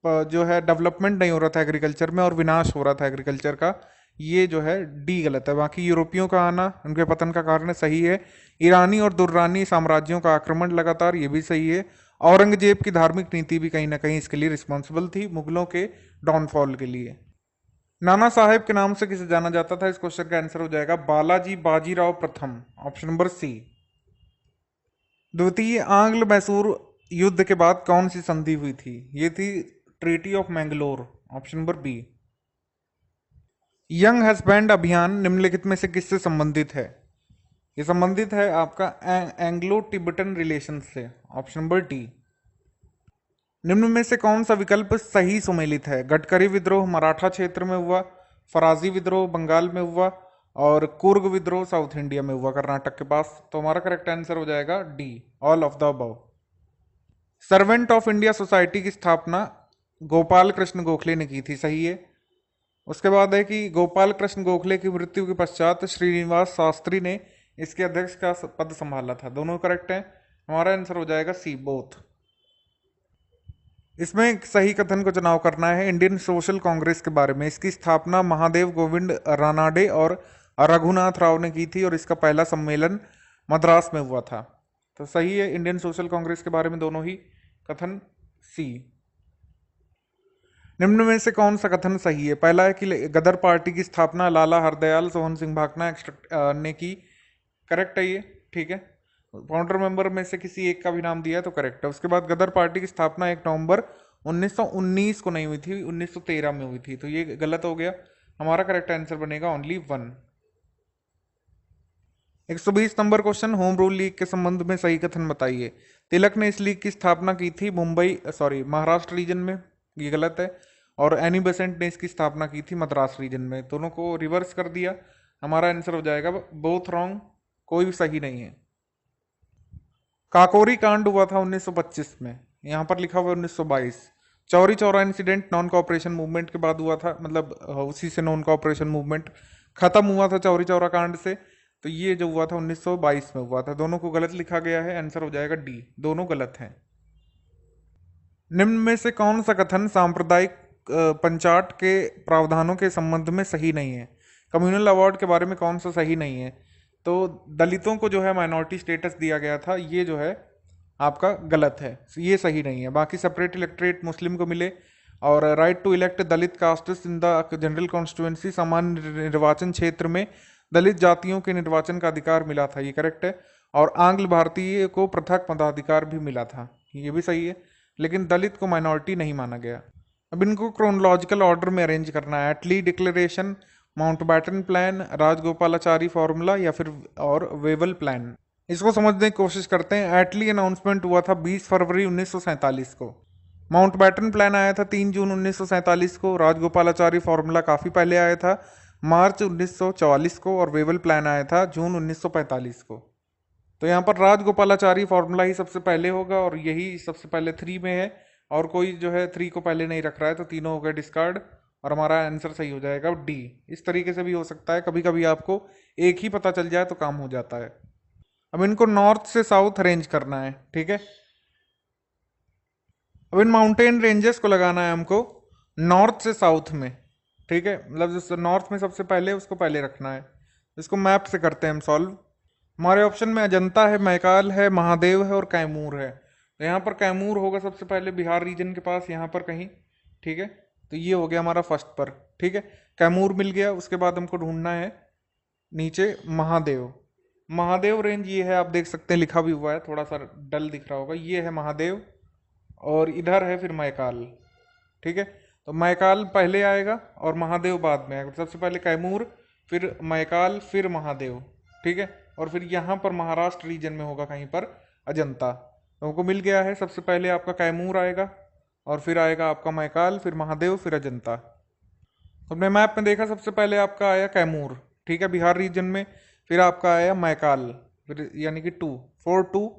जो है डेवलपमेंट नहीं हो रहा था एग्रीकल्चर में और विनाश हो रहा था एग्रीकल्चर का, ये जो है डी गलत है। बाकी यूरोपियों का आना उनके पतन का कारण सही है। ईरानी और दुर्रानी साम्राज्यों का आक्रमण लगातार, ये भी सही है। औरंगजेब की धार्मिक नीति भी कहीं ना कहीं इसके लिए रिस्पॉन्सिबल थी, मुगलों के डाउनफॉल के लिए। नाना साहेब के नाम से किसे जाना जाता था? इस क्वेश्चन का आंसर हो जाएगा बालाजी बाजीराव प्रथम, ऑप्शन नंबर सी। द्वितीय आंग्ल मैसूर युद्ध के बाद कौन सी संधि हुई थी? ये थी treaty of Mangalore, option number B. Younghusband अभियान निम्नलिखित में से किससे संबंधित है? ये संबंधित है आपका एंग्लो तिब्बतन रिलेशन से, ऑप्शन नंबर डी। निम्न में से कौन सा विकल्प सही सुमेलित है? गडकरी विद्रोह मराठा क्षेत्र में हुआ, फराजी विद्रोह बंगाल में हुआ, और कुर्ग विद्रोह साउथ इंडिया में हुआ कर्नाटक के पास। तो हमारा करेक्ट आंसर हो जाएगा D, all of the above. Servant of India society की स्थापना गोपाल कृष्ण गोखले ने की थी, सही है। उसके बाद है कि गोपाल कृष्ण गोखले की मृत्यु के पश्चात श्रीनिवास शास्त्री ने इसके अध्यक्ष का पद संभाला था। दोनों करेक्ट हैं, हमारा आंसर हो जाएगा सी, बोथ। इसमें एक सही कथन को चुनाव करना है इंडियन सोशल कांग्रेस के बारे में। इसकी स्थापना महादेव गोविंद रानाडे और रघुनाथ राव ने की थी और इसका पहला सम्मेलन मद्रास में हुआ था। तो सही है इंडियन सोशल कांग्रेस के बारे में दोनों ही कथन, सी। निम्न में से कौन सा कथन सही है? पहला है कि गदर पार्टी की स्थापना लाला हरदयाल सोहन सिंह भाकना ने की, करेक्ट है ये, ठीक है। फाउंडर मेंबर में से किसी एक का भी नाम दिया है तो करेक्ट है। उसके बाद गदर पार्टी की स्थापना 1 नवंबर 1919 को नहीं हुई थी, 1913 में हुई थी, तो ये गलत हो गया। हमारा करेक्ट आंसर बनेगा only 1। 120 number question, home rule league के संबंध में सही कथन बताइए। तिलक ने इस लीग की स्थापना की थी महाराष्ट्र रीजन में, ये गलत है। और एनी बेसेंट ने इसकी स्थापना की थी मद्रास रीजन में। दोनों को रिवर्स कर दिया, हमारा आंसर हो जाएगा बोथ रॉन्ग, कोई भी सही नहीं है। काकोरी कांड हुआ था 1925 में, यहाँ पर लिखा हुआ 1922। Chauri Chaura incident non cooperation movement के बाद हुआ था, मतलब उसी से नॉन कॉपरेशन मूवमेंट खत्म हुआ था चौरी चौरा कांड से। तो ये जो हुआ था 1922 में हुआ था। दोनों को गलत लिखा गया है, आंसर हो जाएगा डी, दोनों गलत हैं। निम्न में से कौन सा कथन सांप्रदायिक पंचाट के प्रावधानों के संबंध में सही नहीं है? कम्युनल अवार्ड के बारे में कौन सा सही नहीं है? तो दलितों को जो है माइनॉरिटी स्टेटस दिया गया था, ये जो है आपका गलत है, ये सही नहीं है। बाकी सेपरेट इलेक्ट्रेट मुस्लिम को मिले और right to elect Dalit castes in the general constituency, सामान्य निर्वाचन क्षेत्र में दलित जातियों के निर्वाचन का अधिकार मिला था, ये करेक्ट है। और आंग्ल भारतीय को पृथक मताधिकार भी मिला था, ये भी सही है। लेकिन दलित को माइनॉरिटी नहीं माना गया। अब इनको क्रोनोलॉजिकल ऑर्डर में अरेंज करना है। Attlee declaration, Mountbatten plan, Rajagopalachari formula या फिर और वेवल प्लान। इसको समझने की कोशिश करते हैं। एटली अनाउंसमेंट हुआ था 20 फरवरी 1947 को। माउंटबैटन प्लान आया था 3 जून 1947 को। राजगोपालाचारी फॉर्मूला काफ़ी पहले आया था, मार्च 1944 को। और वेवल प्लान आया था जून 1945 को। तो यहाँ पर राजगोपालाचारी फॉर्मूला ही सबसे पहले होगा और यही सबसे पहले 3 में है, और कोई जो है 3 को पहले नहीं रख रहा है, तो तीनों हो गए डिस्कार्ड और हमारा आंसर सही हो जाएगा डी। इस तरीके से भी हो सकता है, कभी कभी आपको एक ही पता चल जाए तो काम हो जाता है। अब इनको नॉर्थ से साउथ अरेंज करना है, ठीक है। अब इन माउंटेन रेंजेस को लगाना है हमको नॉर्थ से साउथ में, ठीक है। मतलब जो नॉर्थ में सबसे पहले उसको पहले रखना है। इसको मैप से करते हैं हम सॉल्व। हमारे ऑप्शन में अजंता है, मैकाल है, महादेव है और कैमूर है। तो यहाँ पर कैमूर होगा सबसे पहले बिहार रीजन के पास, यहाँ पर कहीं, ठीक है। तो ये हो गया हमारा फर्स्ट पर, ठीक है। कैमूर मिल गया। उसके बाद हमको ढूंढना है नीचे महादेव। महादेव रेंज ये है, आप देख सकते हैं लिखा भी हुआ है, थोड़ा सा डल दिख रहा होगा, ये है महादेव। और इधर है फिर मैकाल, ठीक है। तो मैकाल पहले आएगा और महादेव बाद में आएगा। सबसे पहले कैमूर, फिर मैकाल, फिर महादेव, ठीक है। और फिर यहाँ पर महाराष्ट्र रीजन में होगा कहीं पर अजंता। तो हमको मिल गया है, सबसे पहले आपका कैमूर आएगा और फिर आएगा आपका मैकाल, फिर महादेव, फिर अजंता। तो हमने मैप में देखा सबसे पहले आपका आया कैमूर, ठीक है, बिहार रीजन में। फिर आपका आया मैकाल, फिर यानी कि 2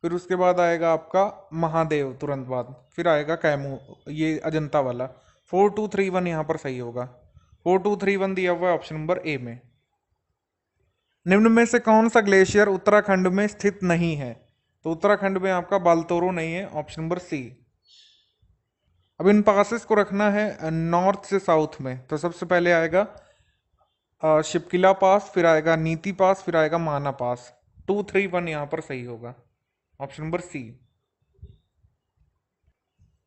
फिर उसके बाद आएगा आपका महादेव तुरंत बाद, फिर आएगा कैमूर, ये अजंता वाला। 4 2 3 1 यहाँ पर सही होगा। 4 2 3 1 दिया हुआ है ऑप्शन नंबर ए में। निम्न में से कौन सा ग्लेशियर उत्तराखंड में स्थित नहीं है? तो उत्तराखंड में आपका बालतोरो नहीं है, ऑप्शन नंबर सी। अब इन पासेस को रखना है नॉर्थ से साउथ में। तो सबसे पहले आएगा शिपकिला पास, फिर आएगा नीति पास, फिर आएगा माना पास। 2 3 1 यहाँ पर सही होगा, option number C.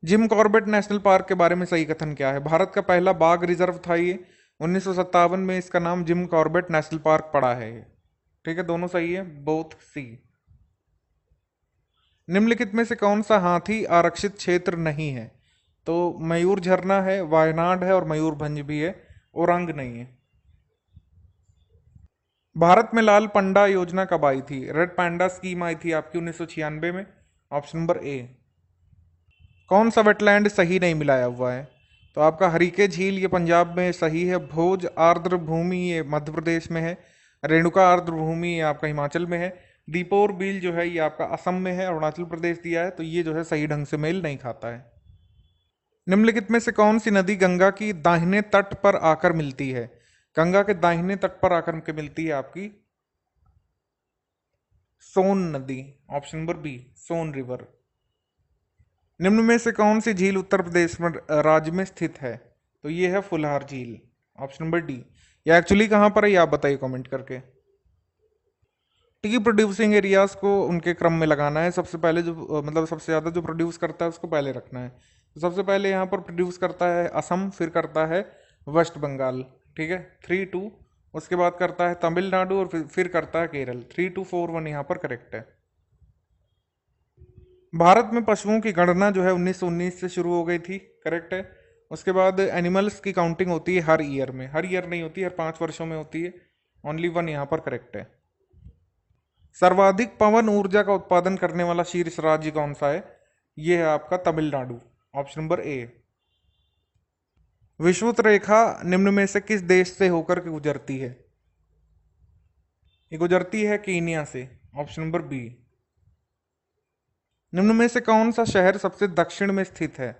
Jim Corbett national park के बारे में सही कथन क्या है? भारत का पहला बाघ रिजर्व था ये। 1957 में इसका नाम जिम कॉर्बेट नेशनल पार्क पड़ा है, ठीक है। दोनों सही है, बोथ सी। निम्नलिखित में से कौन सा हाथी आरक्षित क्षेत्र नहीं है? तो मयूर झरना है, वायनाड है और मयूरभंज भी है, ओरंग नहीं है। भारत में लाल पंडा योजना कब आई थी? रेड पैंडा स्कीम आई थी आपकी 1996 में, ऑप्शन नंबर ए। कौन सा वेटलैंड सही नहीं मिलाया हुआ है? तो आपका हरीके झील ये पंजाब में सही है, भोज आर्द्र भूमि ये मध्य प्रदेश में है, रेणुका आर्द्र भूमि ये आपका हिमाचल में है, दीपोर बील जो है ये आपका असम में है, अरुणाचल प्रदेश दिया है, तो ये जो है सही ढंग से मेल नहीं खाता है। निम्नलिखित में से कौन सी नदी गंगा की दाहिने तट पर आकर मिलती है? गंगा के दाहिने तट पर आकर के मिलती है आपकी सोन नदी, ऑप्शन नंबर बी, सोन रिवर। निम्न में से कौन सी झील उत्तर प्रदेश में राज्य में स्थित है? तो ये है फुलहार झील, ऑप्शन नंबर डी। ये एक्चुअली कहाँ पर है ये आप बताइए कमेंट करके। टी प्रोड्यूसिंग एरियाज को उनके क्रम में लगाना है, सबसे पहले जो मतलब सबसे ज़्यादा जो प्रोड्यूस करता है उसको पहले रखना है। तो सबसे पहले यहाँ पर प्रोड्यूस करता है असम, फिर करता है वेस्ट बंगाल, ठीक है, 3-2। उसके बाद करता है तमिलनाडु और फिर करता है केरल। 3-2-4-1 यहाँ पर करेक्ट है। भारत में पशुओं की गणना जो है 1919 से शुरू हो गई थी, करेक्ट है। उसके बाद एनिमल्स की काउंटिंग होती है हर ईयर में, हर ईयर नहीं होती, हर 5 वर्षों में होती है। ओनली 1 यहाँ पर करेक्ट है। सर्वाधिक पवन ऊर्जा का उत्पादन करने वाला शीर्ष राज्य कौन सा है? ये है आपका तमिलनाडु, ऑप्शन नंबर ए। विषुवत रेखा निम्न में से किस देश से होकर के गुजरती है? ये गुजरती है कीनिया से, ऑप्शन नंबर बी। निम्न में से कौन सा शहर सबसे दक्षिण में स्थित है?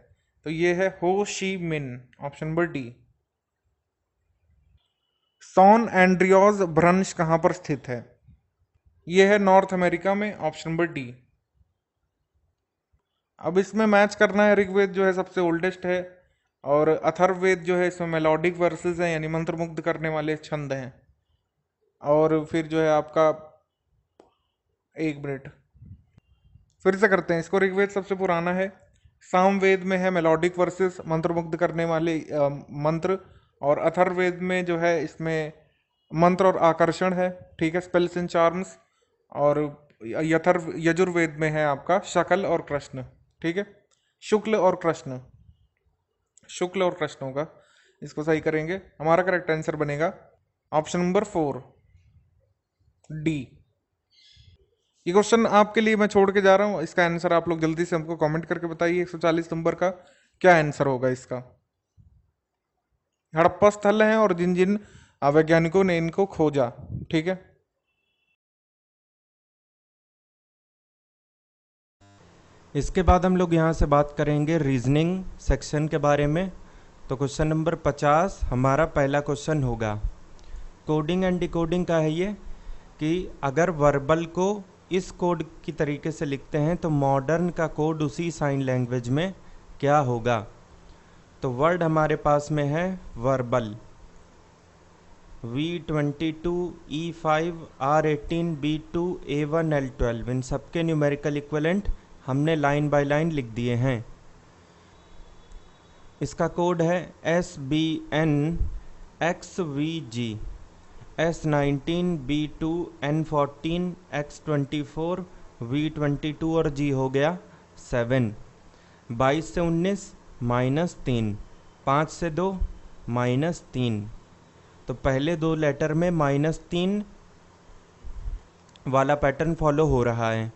तो ये है हो शी मिन, ऑप्शन नंबर डी। सॉन एंड्रियोज भ्रंश कहां पर स्थित है? यह है नॉर्थ अमेरिका में, ऑप्शन नंबर डी। अब इसमें मैच करना है, ऋग्वेद जो है सबसे ओल्डेस्ट है और अथर्ववेद जो है इसमें मेलोडिक वर्सेस हैं, यानी मंत्रमुग्ध करने वाले छंद हैं। और फिर जो है आपका, एक मिनट फिर से करते हैं इसको। ऋग्वेद सबसे पुराना है, सामवेद में है मेलोडिक वर्सेस मंत्रमुग्ध करने वाले मंत्र, और अथर्ववेद में जो है इसमें मंत्र और आकर्षण है, ठीक है, स्पेल्स एंड चार्म्स। और यजुर्वेद में है आपका शकल और कृष्ण, ठीक है, शुक्ल और कृष्ण, शुक्ल और कृष्ण होगा। इसको सही करेंगे, हमारा करेक्ट आंसर बनेगा ऑप्शन नंबर 4 डी। ये क्वेश्चन आपके लिए मैं छोड़ के जा रहा हूँ, इसका आंसर आप लोग जल्दी से हमको कमेंट करके बताइए। 140 नंबर का क्या आंसर होगा इसका? हड़प्पा स्थल है और जिन जिन वैज्ञानिकों ने इनको खोजा, ठीक है। इसके बाद हम लोग यहाँ से बात करेंगे रीजनिंग सेक्शन के बारे में। तो क्वेश्चन नंबर 50 हमारा पहला क्वेश्चन होगा। कोडिंग एंड डिकोडिंग का है ये, कि अगर वर्बल को इस कोड की तरीके से लिखते हैं तो मॉडर्न का कोड उसी साइन लैंग्वेज में क्या होगा? तो वर्ड हमारे पास में है verbal, V22, E5, R18, B2, A1, L12, इन सबके न्यूमेरिकल इक्विवेलेंट हमने लाइन बाय लाइन लिख दिए हैं। इसका कोड है SBN XVG S19 B2 N14 X24 V22 और G हो गया 7। 22 से 19 -3, 5 से 2 -3। तो पहले दो लेटर में -3 वाला पैटर्न फॉलो हो रहा है।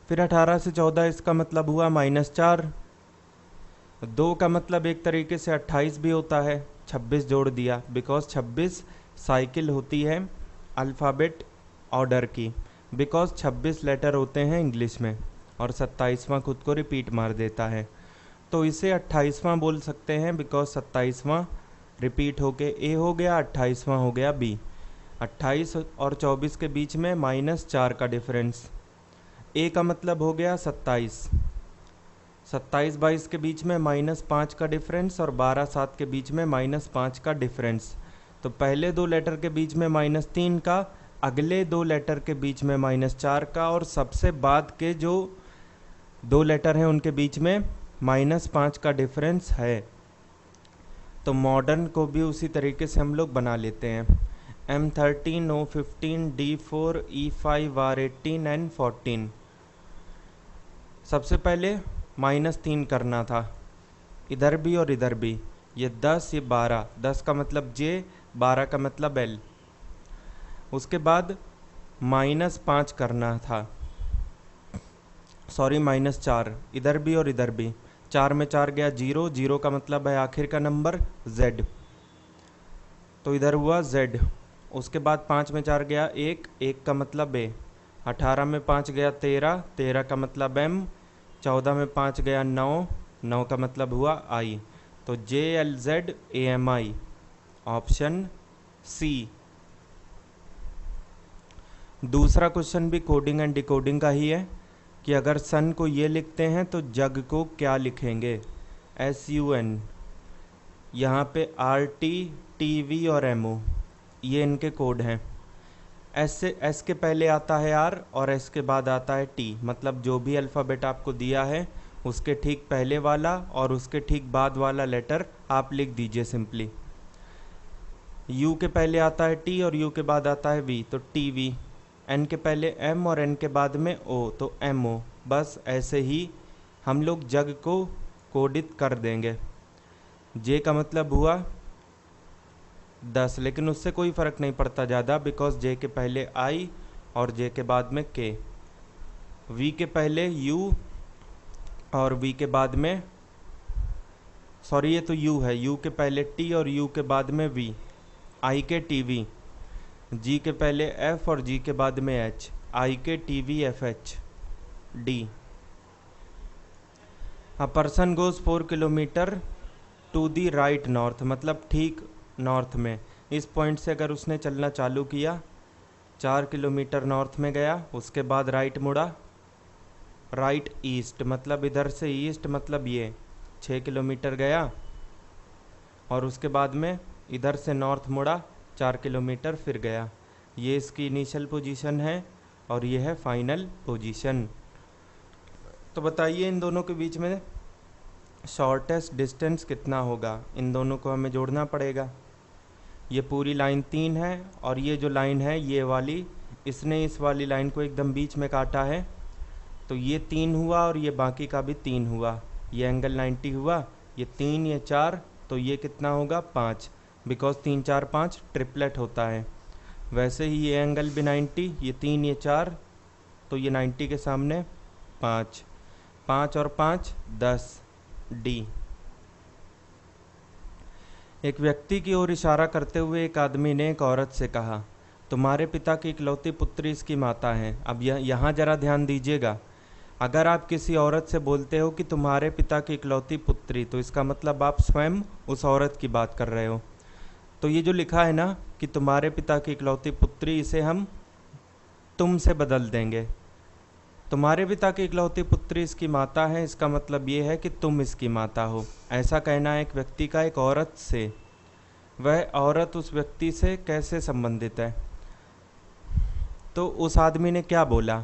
फिर 18 से 14 इसका मतलब हुआ -4। 2 का मतलब एक तरीके से 28 भी होता है, 26 जोड़ दिया, बिकॉज 26 साइकिल होती है अल्फ़ाबेट ऑर्डर की, बिकॉज 26 लेटर होते हैं इंग्लिश में और 27वां खुद को रिपीट मार देता है। तो इसे 28वां बोल सकते हैं, बिकॉज 27वां रिपीट होके ए हो गया, 28वां हो गया बी। 28 और 24 के बीच में -4 का डिफरेंस, ए का मतलब हो गया 27। 27-22 के बीच में -5 का डिफरेंस और 12-7 के बीच में -5 का डिफरेंस। तो पहले दो लेटर के बीच में -3 का, अगले दो लेटर के बीच में -4 का, और सबसे बाद के जो दो लेटर हैं उनके बीच में -5 का डिफरेंस है। तो मॉडर्न को भी उसी तरीके से हम लोग बना लेते हैं। M13, O15, D4, E5, R18 N14। सबसे पहले -3 करना था, इधर भी और इधर भी। ये 10, ये 12, 10 का मतलब J, 12 का मतलब L। उसके बाद -5 करना था, सॉरी -4, इधर भी और इधर भी। 4 में 4 गया 0, 0 का मतलब है आखिर का नंबर Z, तो इधर हुआ Z। उसके बाद 5 में 4 गया 1, 1 का मतलब A, 18 में 5 गया 13, 13 का मतलब M, 14 में 5 गया 9, 9 का मतलब हुआ I, तो JLZAMI, ऑप्शन सी। दूसरा क्वेश्चन भी कोडिंग एंड डिकोडिंग का ही है कि अगर सन को ये लिखते हैं तो जग को क्या लिखेंगे, SUN। यहाँ पे RT, TV और MO ये इनके कोड हैं। S के पहले आता है R और S के बाद आता है T, मतलब जो भी अल्फ़ाबेट आपको दिया है उसके ठीक पहले वाला और उसके ठीक बाद वाला लेटर आप लिख दीजिए सिंपली। U के पहले आता है T और U के बाद आता है V, तो TV। N के पहले M और N के बाद में O, तो MO। बस ऐसे ही हम लोग जग को कोडित कर देंगे। J का मतलब हुआ 10, लेकिन उससे कोई फ़र्क नहीं पड़ता ज़्यादा, बिकॉज J के पहले I और J के बाद में K। V के पहले U और V के बाद में, सॉरी ये तो U है, U के पहले T और U के बाद में V, I के TV। G के पहले F और G के बाद में H, I के TV FH। D, a person goes 4 kilometre to the right north, मतलब ठीक नॉर्थ में। इस पॉइंट से अगर उसने चलना चालू किया, 4 किलोमीटर नॉर्थ में गया, उसके बाद राइट मुड़ा, राइट ईस्ट, मतलब इधर से ईस्ट, मतलब ये 6 किलोमीटर गया और उसके बाद में इधर से नॉर्थ मुड़ा, 4 किलोमीटर फिर गया। ये इसकी इनिशियल पोजीशन है और ये है फाइनल पोजीशन। तो बताइए इन दोनों के बीच में शॉर्टेस्ट डिस्टेंस कितना होगा। इन दोनों को हमें जोड़ना पड़ेगा। ये पूरी लाइन 3 है और ये जो लाइन है ये वाली, इसने इस वाली लाइन को एकदम बीच में काटा है, तो ये 3 हुआ और ये बाकी का भी 3 हुआ। ये एंगल 90 हुआ, ये 3, ये 4, तो ये कितना होगा 5, बिकॉज 3 4 5 ट्रिपलेट होता है। वैसे ही ये एंगल भी 90, ये 3 ये 4, तो ये 90 के सामने 5, 5 और 5 10। डी, एक व्यक्ति की ओर इशारा करते हुए एक आदमी ने एक औरत से कहा, तुम्हारे पिता की इकलौती पुत्री इसकी माता है। अब यहाँ जरा ध्यान दीजिएगा, अगर आप किसी औरत से बोलते हो कि तुम्हारे पिता की इकलौती पुत्री, तो इसका मतलब आप स्वयं उस औरत की बात कर रहे हो। तो ये जो लिखा है ना कि तुम्हारे पिता की इकलौती पुत्री, इसे हम तुम से बदल देंगे। तुम्हारे पिता की इकलौती पुत्री इसकी माता है, इसका मतलब ये है कि तुम इसकी माता हो। ऐसा कहना है एक व्यक्ति का एक औरत से। वह औरत उस व्यक्ति से कैसे संबंधित है? तो उस आदमी ने क्या बोला?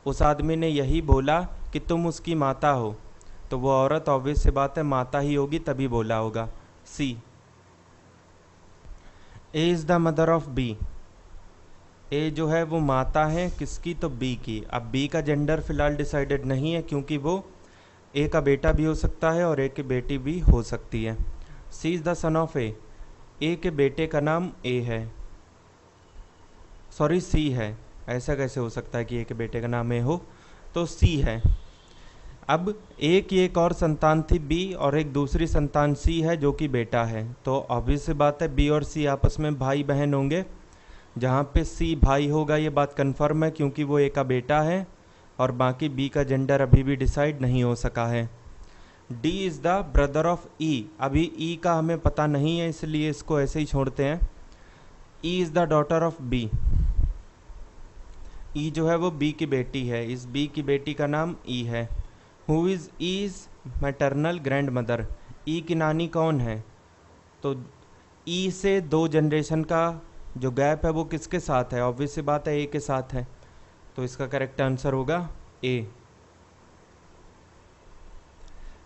उस आदमी ने यही बोला कि तुम उसकी माता हो, तो वो औरत ऑब्वियस सी बात है माता ही होगी, तभी बोला होगा। C, A is the mother of B. A जो है वो माता है किसकी? तो बी की। अब बी का जेंडर फिलहाल डिसाइडेड नहीं है, क्योंकि वो ए का बेटा भी हो सकता है और ए की बेटी भी हो सकती है। सी इज़ द सन ऑफ ए। ए के बेटे का नाम ए है, सॉरी सी है। ऐसा कैसे हो सकता है कि ए के बेटे का नाम ए हो? तो सी है। अब ए की एक और संतान थी बी, और एक दूसरी संतान सी है जो कि बेटा है। तो ऑब्वियस सी बात है बी और सी आपस में भाई बहन होंगे। जहाँ पे सी भाई होगा ये बात कंफर्म है, क्योंकि वो ए का बेटा है, और बाकी बी का जेंडर अभी भी डिसाइड नहीं हो सका है। D is the brother of E. अभी ई का हमें पता नहीं है, इसलिए इसको ऐसे ही छोड़ते हैं। E is the daughter of B. E जो है वो बी की बेटी है, इस बी की बेटी का नाम ई है। Who is E's maternal grandmother. E की नानी कौन है? तो ई से 2 जनरेशन का जो गैप है वो किसके साथ है? ऑब्वियस सी बात है ए के साथ है, तो इसका करेक्ट आंसर होगा ए।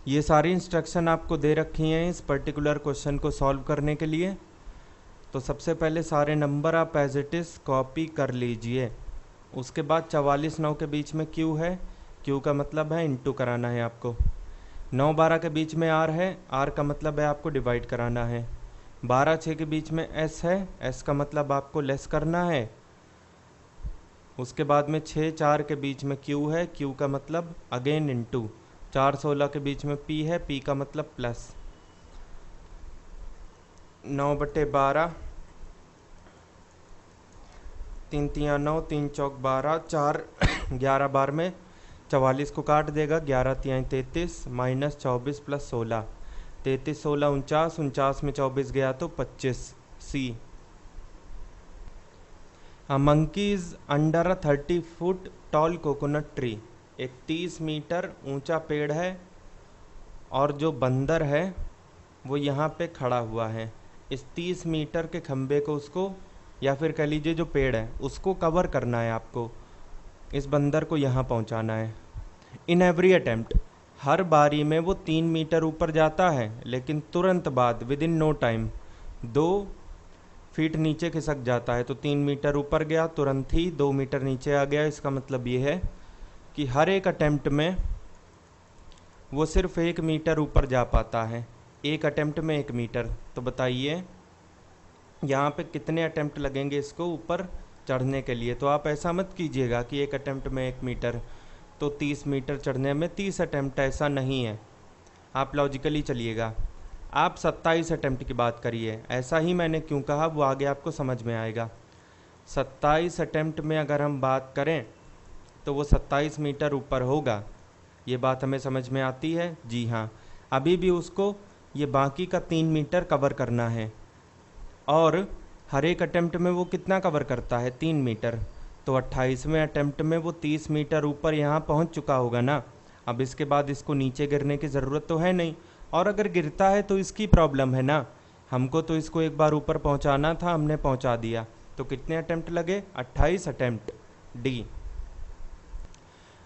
ये सारी इंस्ट्रक्शन आपको दे रखी हैं इस पर्टिकुलर क्वेश्चन को सॉल्व करने के लिए। तो सबसे पहले सारे नंबर आप एज इट इज़ कॉपी कर लीजिए। उसके बाद 44 9 के बीच में क्यू है, क्यू का मतलब है इंटू कराना है आपको। 9 12 के बीच में आर है, आर का मतलब है आपको डिवाइड कराना है। 12 6 के बीच में एस है, एस का मतलब आपको लेस करना है। उसके बाद में 6 4 के बीच में क्यू है, क्यू का मतलब अगेन इंटू। 4 16 के बीच में P है, P का मतलब प्लस 9/12, 3 तिया 9, 3 चौक 12, 4 11 बार में 44 को काट देगा, 11 तिया 33 माइनस 24 प्लस 16, 33 16 49, 49 में 24 गया तो 25। सी A monkey is under a 30 foot tall coconut tree। एक 30 मीटर ऊंचा पेड़ है और जो बंदर है वो यहाँ पे खड़ा हुआ है। इस 30 मीटर के खंबे को उसको, या फिर कह लीजिए जो पेड़ है उसको कवर करना है आपको, इस बंदर को यहाँ पहुँचाना है। इन एवरी अटेम्प्ट, हर बारी में वो 3 मीटर ऊपर जाता है, लेकिन तुरंत बाद within no time 2 feet नीचे खिसक जाता है। तो 3 मीटर ऊपर गया, तुरंत ही 2 मीटर नीचे आ गया। इसका मतलब ये है कि हर एक अटेम्प्ट में वो सिर्फ 1 मीटर ऊपर जा पाता है, एक अटेम्प्ट में 1 मीटर। तो बताइए यहाँ पे कितने अटेम्प्ट लगेंगे इसको ऊपर चढ़ने के लिए। तो आप ऐसा मत कीजिएगा कि एक अटेम्प्ट में 1 मीटर, तो 30 मीटर चढ़ने में 30 अटेम्प्ट, ऐसा नहीं है। आप लॉजिकली चलिएगा, आप 27 अटेम्प्ट की बात करिए। ऐसा ही मैंने क्यों कहा वो आगे आपको समझ में आएगा। 27 अटेम्प्ट में अगर हम बात करें तो वो 27 मीटर ऊपर होगा। ये बात हमें समझ में आती है? जी हाँ। अभी भी उसको ये बाकी का 3 मीटर कवर करना है, और हर एक अटेम्प्ट में वो कितना कवर करता है? 3 मीटर। तो 28वें अटेम्प्ट में वो 30 मीटर ऊपर यहाँ पहुँच चुका होगा ना। अब इसके बाद इसको नीचे गिरने की ज़रूरत तो है नहीं, और अगर गिरता है तो इसकी प्रॉब्लम है ना। हमको तो इसको एक बार ऊपर पहुँचाना था, हमने पहुँचा दिया। तो कितने अटेम्प्ट लगे? 28 attempt. D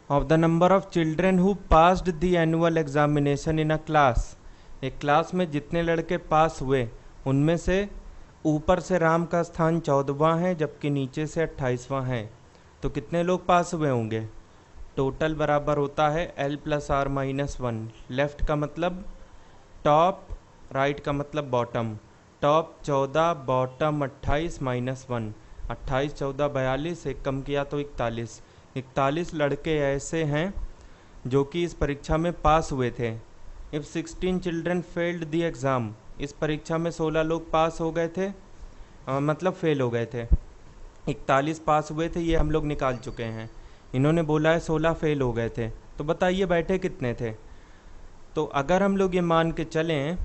of the number of children who passed the annual examination in a class. एक क्लास में जितने लड़के पास हुए उनमें से ऊपर से राम का स्थान 14वां है, जबकि नीचे से 28वां है। तो कितने लोग पास हुए होंगे? टोटल बराबर होता है L + R - 1। लेफ्ट का मतलब टॉप, राइट का मतलब बॉटम। Top 14, bottom 28 - 1। 28 14 42, एक कम किया तो 41। 41 लड़के ऐसे हैं जो कि इस परीक्षा में पास हुए थे। If 16 children failed the exam, इस परीक्षा में 16 लोग पास हो गए थे, मतलब फेल हो गए थे। 41 पास हुए थे, ये हम लोग निकाल चुके हैं। इन्होंने बोला है 16 फेल हो गए थे। तो बताइए बैठे कितने थे? तो अगर हम लोग ये मान के चलें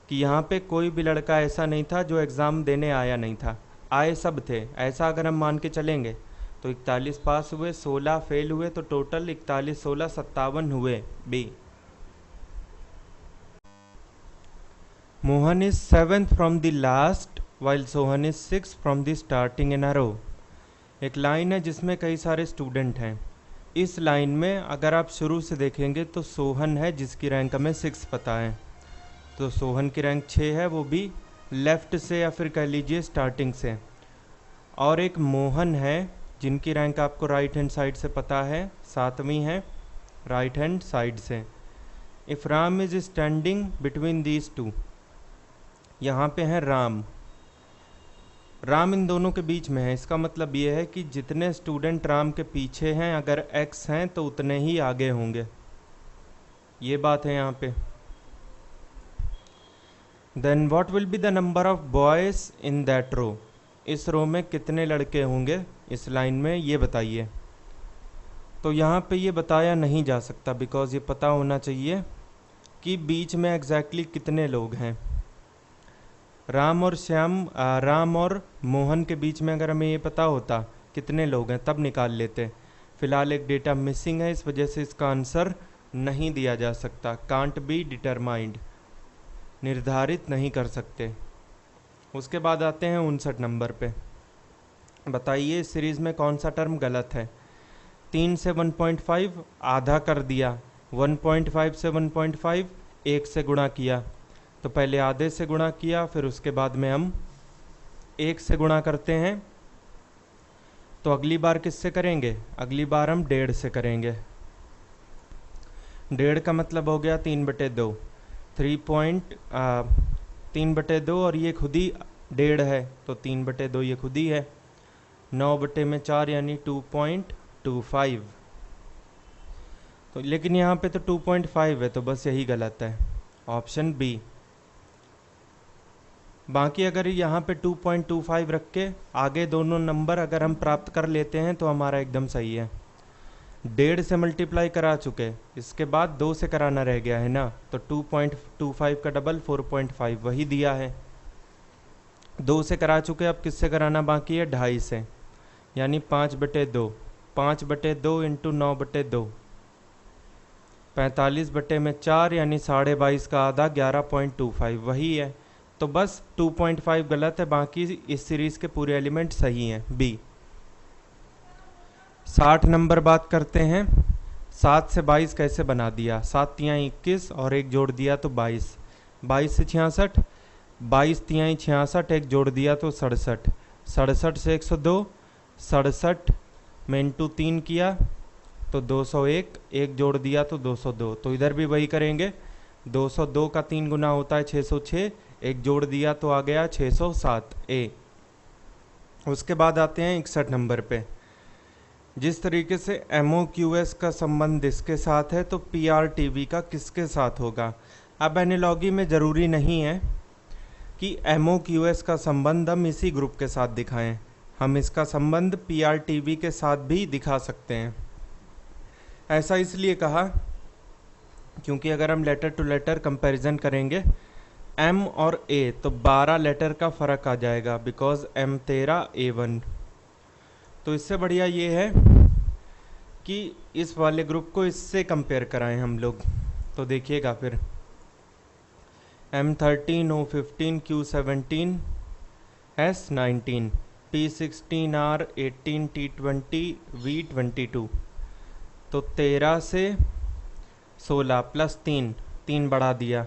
कि यहाँ पे कोई भी लड़का ऐसा नहीं था जो एग्ज़ाम देने आया नहीं था, आए सब थे, ऐसा अगर हम मान के चलेंगे तो 41 पास हुए, 16 फेल हुए, तो टोटल 41 16 57 हुए। B Mohan is 7th from the last while Sohan is 6th from the starting in a row. एक लाइन है जिसमें कई सारे स्टूडेंट हैं। इस लाइन में अगर आप शुरू से देखेंगे तो सोहन है जिसकी रैंक हमें 6 पता है, तो सोहन की रैंक 6 है, वो भी लेफ़्ट से या फिर कह लीजिए स्टार्टिंग से। और एक मोहन है जिनकी रैंक आपको राइट हैंड साइड से पता है, 7वीं है राइट हैंड साइड से। If Ram is standing between these two, यहाँ पे है राम, राम इन दोनों के बीच में है। इसका मतलब ये है कि जितने स्टूडेंट राम के पीछे हैं, अगर x हैं तो उतने ही आगे होंगे, ये बात है यहाँ पे। Then what will be the number of boys in that row. इस रो में कितने लड़के होंगे इस लाइन में, ये बताइए। तो यहाँ पे ये बताया नहीं जा सकता, बिकॉज ये पता होना चाहिए कि बीच में एग्जैक्टली कितने लोग हैं। राम और मोहन के बीच में अगर हमें ये पता होता कितने लोग हैं तब निकाल लेते। फ़िलहाल एक डेटा मिसिंग है, इस वजह से इसका आंसर नहीं दिया जा सकता। कांट बी डिटरमाइंड, निर्धारित नहीं कर सकते। उसके बाद आते हैं 59 नंबर पे। बताइए इस सीरीज़ में कौन सा टर्म गलत है? 3 से 1.5 आधा कर दिया, 1.5 से 1.5 1 से गुणा किया, तो पहले आधे से गुणा किया, फिर उसके बाद में हम 1 से गुणा करते हैं। तो अगली बार किससे करेंगे? अगली बार हम 1.5 से करेंगे। 1.5 का मतलब हो गया 3/2, 3/2, और ये खुद ही 1.5 है, तो 3/2 ये खुद ही है। 9/4 यानी 2.25। तो लेकिन यहाँ पे तो 2.5 है, तो बस यही गलत है, ऑप्शन बी। बाकी अगर यहाँ पे 2.25 रख के आगे दोनों नंबर अगर हम प्राप्त कर लेते हैं तो हमारा एकदम सही है। 1.5 से मल्टीप्लाई करा चुके, इसके बाद 2 से कराना रह गया है ना, तो 2.25 का डबल 4.5 वही दिया है। 2 से करा चुके, अब किससे कराना बाकी है, 2.5 से, यानी 5/2। 5/2 इंटू 9/2, 45/4 यानी 22.5 का आधा 11.25 वही है। तो बस 2.5 गलत है, बाकी इस सीरीज के पूरे एलिमेंट सही हैं, बी। 60 नंबर बात करते हैं। 7 से 22 कैसे बना दिया, 7 तिहाई 21 और एक जोड़ दिया तो 22। 22 से 66, 22 तिहाई 66, एक जोड़ दिया तो 67। 67 से 102, 67 में इंटू 3 किया तो 201, एक जोड़ दिया तो 202। तो इधर भी वही करेंगे, 202 का 3 गुना होता है 606, एक जोड़ दिया तो आ गया 607 ए। उसके बाद आते हैं 61 नंबर पे। जिस तरीके से MOQS का संबंध इसके साथ है तो PRTV का किसके साथ होगा। अब एनालॉजी में ज़रूरी नहीं है कि MOQS का संबंध हम इसी ग्रुप के साथ दिखाएं, हम इसका संबंध PRTV के साथ भी दिखा सकते हैं। ऐसा इसलिए कहा क्योंकि अगर हम लेटर टू लेटर कंपैरिजन करेंगे M और A तो 12 लेटर का फ़र्क आ जाएगा, बिकॉज M 13 A1। तो इससे बढ़िया ये है कि इस वाले ग्रुप को इससे कंपेयर कराएं हम लोग। तो देखिएगा फिर M13 O15 Q17 S19 P16 R18 T20 V22। तो 13 से 16 प्लस 3, 3 बढ़ा दिया,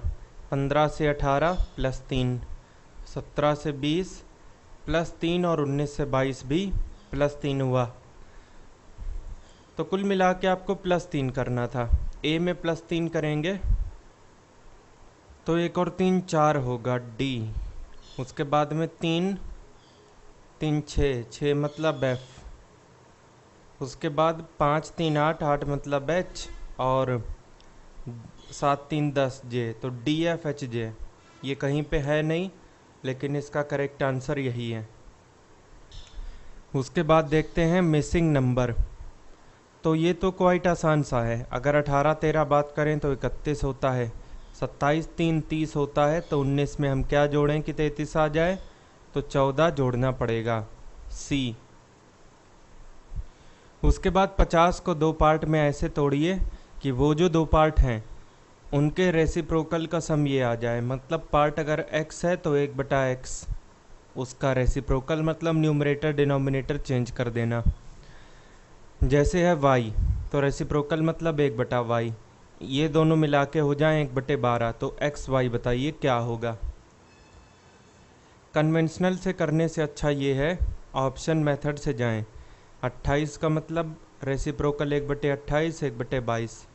15 से 18 प्लस 3, 17 से 20 प्लस 3 और 19 से 22 भी प्लस 3 हुआ। तो कुल मिला के आपको प्लस 3 करना था। ए में प्लस 3 करेंगे तो 1 और 3 4 होगा डी। उसके बाद में 3 3 6 6 मतलब एफ। उसके बाद 5 3 8 8 मतलब एच और 7 3 10 जे। तो डी एफ एच जे ये कहीं पे है नहीं, लेकिन इसका करेक्ट आंसर यही है। उसके बाद देखते हैं मिसिंग नंबर। तो ये तो क्वाइट आसान सा है। अगर 18 13 बात करें तो 31 होता है, 27 3 30 होता है, तो 19 में हम क्या जोड़ें कि 33 आ जाए, तो 14 जोड़ना पड़ेगा, सी। उसके बाद 50 को 2 पार्ट में ऐसे तोड़िए कि वो जो 2 पार्ट हैं उनके रेसिप्रोकल का सम ये आ जाए। मतलब पार्ट अगर x है तो 1/x, उसका रेसिप्रोकल मतलब न्यूमरेटर डिनोमिनेटर चेंज कर देना। जैसे है y तो रेसिप्रोकल मतलब 1/y, ये दोनों मिला के हो जाएं 1/12। तो एक्स वाई बताइए क्या होगा। कन्वेंशनल से करने से अच्छा ये है ऑप्शन मेथड से जाएं। 28 का मतलब रेसिप्रोकल 1/28 1/22,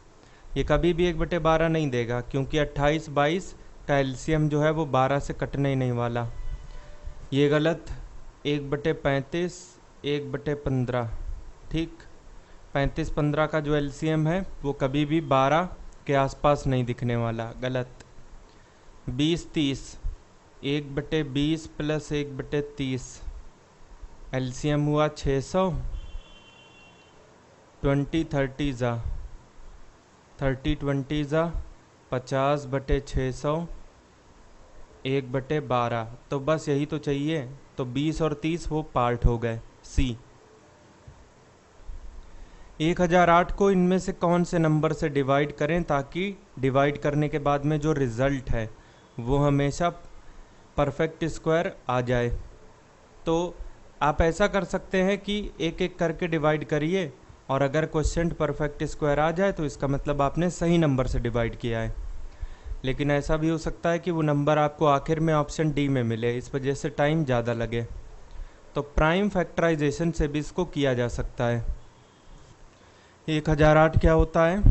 ये कभी भी 1/12 नहीं देगा, क्योंकि 28 22 का एलसीएम जो है वो 12 से कटने ही नहीं वाला। ये गलत। 1/35 1/15, ठीक। 35 15 का जो एलसीएम है वो कभी भी 12 के आसपास नहीं दिखने वाला, गलत। 20 30 1/20 प्लस 1/30, एलसीएम हुआ 600। 20 30 जा 30 20 जा 50/600 1/12। तो बस यही तो चाहिए। तो 20 और 30 वो पार्ट हो गए, सी। 1008 को इनमें से कौन से नंबर से डिवाइड करें ताकि डिवाइड करने के बाद में जो रिज़ल्ट है वो हमेशा परफेक्ट स्क्वायर आ जाए। तो आप ऐसा कर सकते हैं कि एक एक करके डिवाइड करिए, और अगर क्वेश्चन परफेक्ट स्क्वायर आ जाए तो इसका मतलब आपने सही नंबर से डिवाइड किया है। लेकिन ऐसा भी हो सकता है कि वो नंबर आपको आखिर में ऑप्शन डी में मिले, इस वजह से टाइम ज़्यादा लगे। तो प्राइम फैक्टराइजेशन से भी इसको किया जा सकता है। 1008 क्या होता है,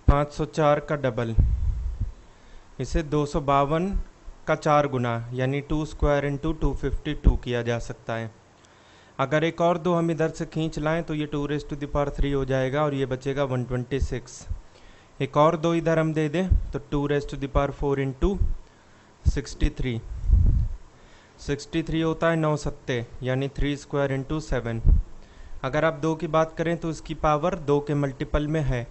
504 का डबल, इसे 252 का 4 गुना यानी 2 स्क्वायर इंटू 252 किया जा सकता है। अगर एक और दो हम इधर से खींच लाएं तो ये 2⁻³ हो जाएगा और ये बचेगा 126। एक और दो इधर हम दे दें तो 2⁴ इंटू 63, 63 होता है 9 सत्ते यानी 3² इंटू 7। अगर आप 2 की बात करें तो इसकी पावर 2 के मल्टीपल में है।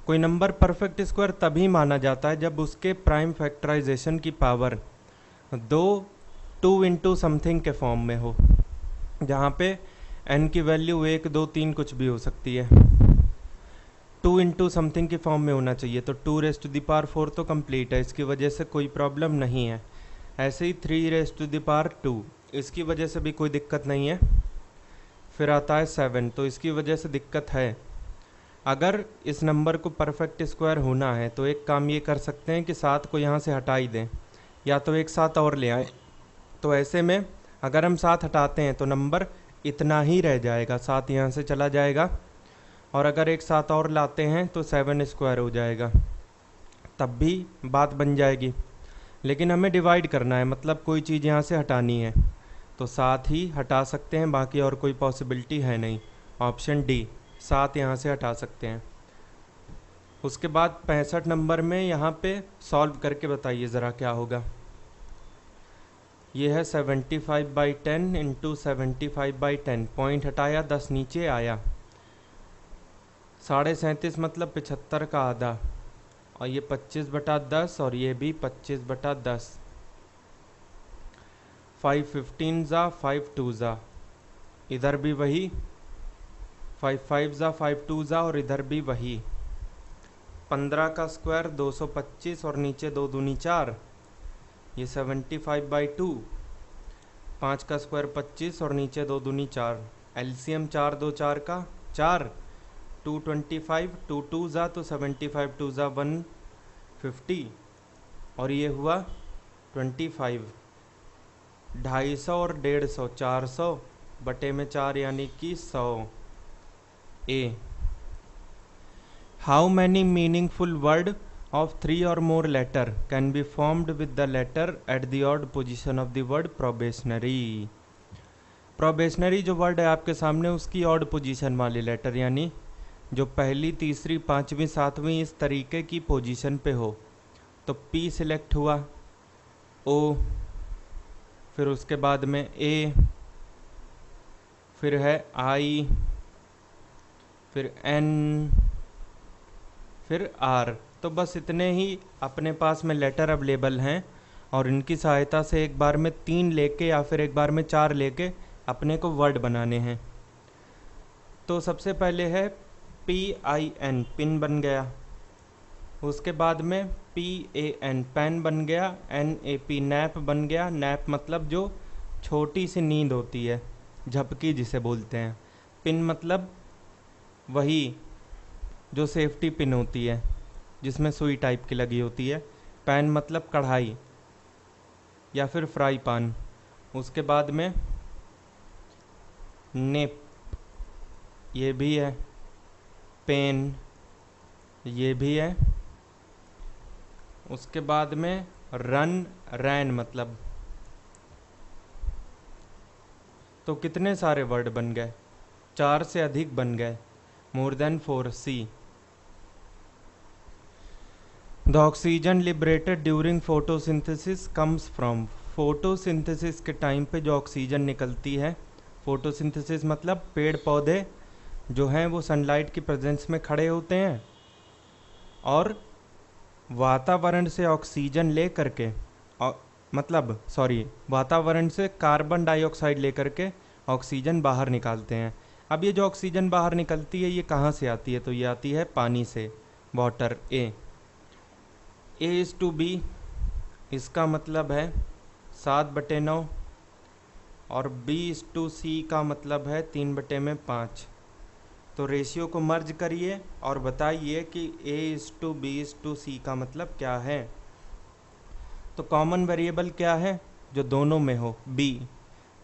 कोई नंबर परफेक्ट स्क्वायर तभी माना जाता है जब उसके प्राइम फैक्टराइजेशन की पावर 2 इंटू समथिंग के फॉर्म में हो, जहाँ पे n की वैल्यू 1 2 3 कुछ भी हो सकती है। 2 इंटू समथिंग के फॉर्म में होना चाहिए। तो 2⁴ तो कंप्लीट है, इसकी वजह से कोई प्रॉब्लम नहीं है। ऐसे ही 3⁻², इसकी वजह से भी कोई दिक्कत नहीं है। फिर आता है 7, तो इसकी वजह से दिक्कत है। अगर इस नंबर को परफेक्ट स्क्वायर होना है तो एक काम ये कर सकते हैं कि 7 को यहाँ से हटा ही दें, या तो एक 7 और ले आए। तो ऐसे में अगर हम 7 हटाते हैं तो नंबर इतना ही रह जाएगा, 7 यहाँ से चला जाएगा। और अगर एक 7 और लाते हैं तो 7² हो जाएगा, तब भी बात बन जाएगी। लेकिन हमें डिवाइड करना है, मतलब कोई चीज़ यहाँ से हटानी है तो 7 ही हटा सकते हैं, बाकी और कोई पॉसिबिलिटी है नहीं। ऑप्शन डी, 7 यहाँ से हटा सकते हैं। उसके बाद 65 नंबर में यहाँ पे सॉल्व करके बताइए ज़रा क्या होगा। ये है 75/10 इंटू 75/10, पॉइंट हटाया 10 नीचे आया, 37.5 मतलब 75 का आधा, और ये 25/10 और ये भी 25/10। 5 15 ज़ा 5 2 ज़ा, इधर भी वही 5 5 ज़ा 5 2 ज़ा और इधर भी वही। 15 का स्क्वायर 225 और नीचे 2 दूनी 4, ये 75/2। 5 का स्क्वायर 25 और नीचे 2 दूनी 4, एलसीएम 4 2 4 का 4, 225, 2 2 ज़ा तो 75 2 ज़ा 150 और ये हुआ 25। 250 और 150, 400 बटे में 4 यानी कि 100। A, how many meaningful word of 3 or more letter can be formed with the letter at the odd position of the word probationary। probationary जो वर्ड है आपके सामने उसकी ऑड पोजीशन वाले लेटर, यानी जो पहली तीसरी पांचवी सातवीं इस तरीके की पोजीशन पे हो। तो P सिलेक्ट हुआ, O, फिर उसके बाद में A, फिर है I, फिर N, फिर R। तो बस इतने ही अपने पास में लेटर अवेलेबल हैं और इनकी सहायता से एक बार में 3 लेके या फिर एक बार में 4 लेके अपने को वर्ड बनाने हैं। तो सबसे पहले है PIN, पिन बन गया। उसके बाद में PAN, पैन बन गया। NAP, नैप बन गया। नैप मतलब जो छोटी सी नींद होती है, झपकी जिसे बोलते हैं। पिन मतलब वही जो सेफ्टी पिन होती है जिसमें सुई टाइप की लगी होती है। पैन मतलब कढ़ाई या फिर फ्राई पैन। उसके बाद में नेप, ये भी है। पेन, ये भी है। उसके बाद में रन, रैन मतलब। तो कितने सारे वर्ड बन गए? 4 से अधिक बन गए, more than 4। C, the oxygen liberated during photosynthesis comes from. Photosynthesis के टाइम पे जो ऑक्सीजन निकलती है, फोटोसिंथेसिस मतलब पेड़ पौधे जो हैं वो सनलाइट की प्रेजेंस में खड़े होते हैं और वातावरण से ऑक्सीजन ले करके वातावरण से कार्बन डाइऑक्साइड ले करके ऑक्सीजन बाहर निकालते हैं। अब ये जो ऑक्सीजन बाहर निकलती है ये कहाँ से आती है? तो ये आती है पानी से, वाटर। A:B, इसका मतलब है 7/9 और B:C का मतलब है 3/5। तो रेशियो को मर्ज करिए और बताइए कि A:B:C का मतलब क्या है। तो कॉमन वेरिएबल क्या है जो दोनों में हो? B।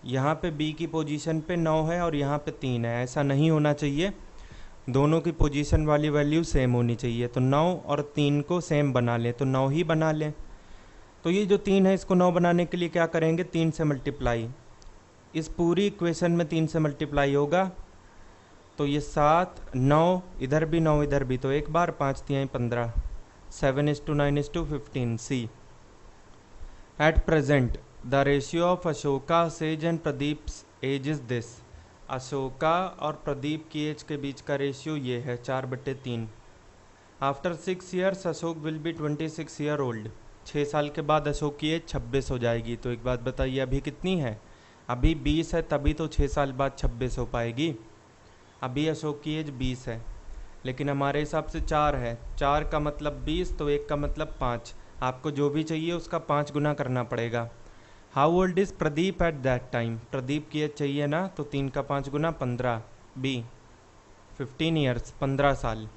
यहाँ पे B की पोजीशन पे 9 है और यहाँ पे 3 है। ऐसा नहीं होना चाहिए, दोनों की पोजीशन वाली वैल्यू सेम होनी चाहिए। तो 9 और 3 को सेम बना लें, तो 9 ही बना लें। तो ये जो 3 है इसको 9 बनाने के लिए क्या करेंगे? 3 से मल्टीप्लाई। इस पूरी इक्वेशन में 3 से मल्टीप्लाई होगा तो ये 7 9 इधर भी 9 इधर भी, तो एक बार 5 3 15 7:9:15 C. At present the ratio of Ashok's age and Pradeep's age is this. Ashoka और प्रदीप की एज के बीच का रेशियो ये है 4/3। After 6 years Ashok will be 26 year old. 6 साल के बाद अशोक की एज 26 हो जाएगी। तो एक बात बताइए अभी कितनी है? अभी 20 है, तभी तो 6 साल बाद 26 हो पाएगी। अभी अशोक की एज 20 है, लेकिन हमारे हिसाब से 4 है। 4 का मतलब 20, तो 1 का मतलब 5। आपको जो भी चाहिए उसका 5 गुना करना पड़ेगा। How old is Pradeep at that time? Pradeep की एज चाहिए ना, तो 3 का 5 गुना 15। बी 15 ईयर्स, 15 साल।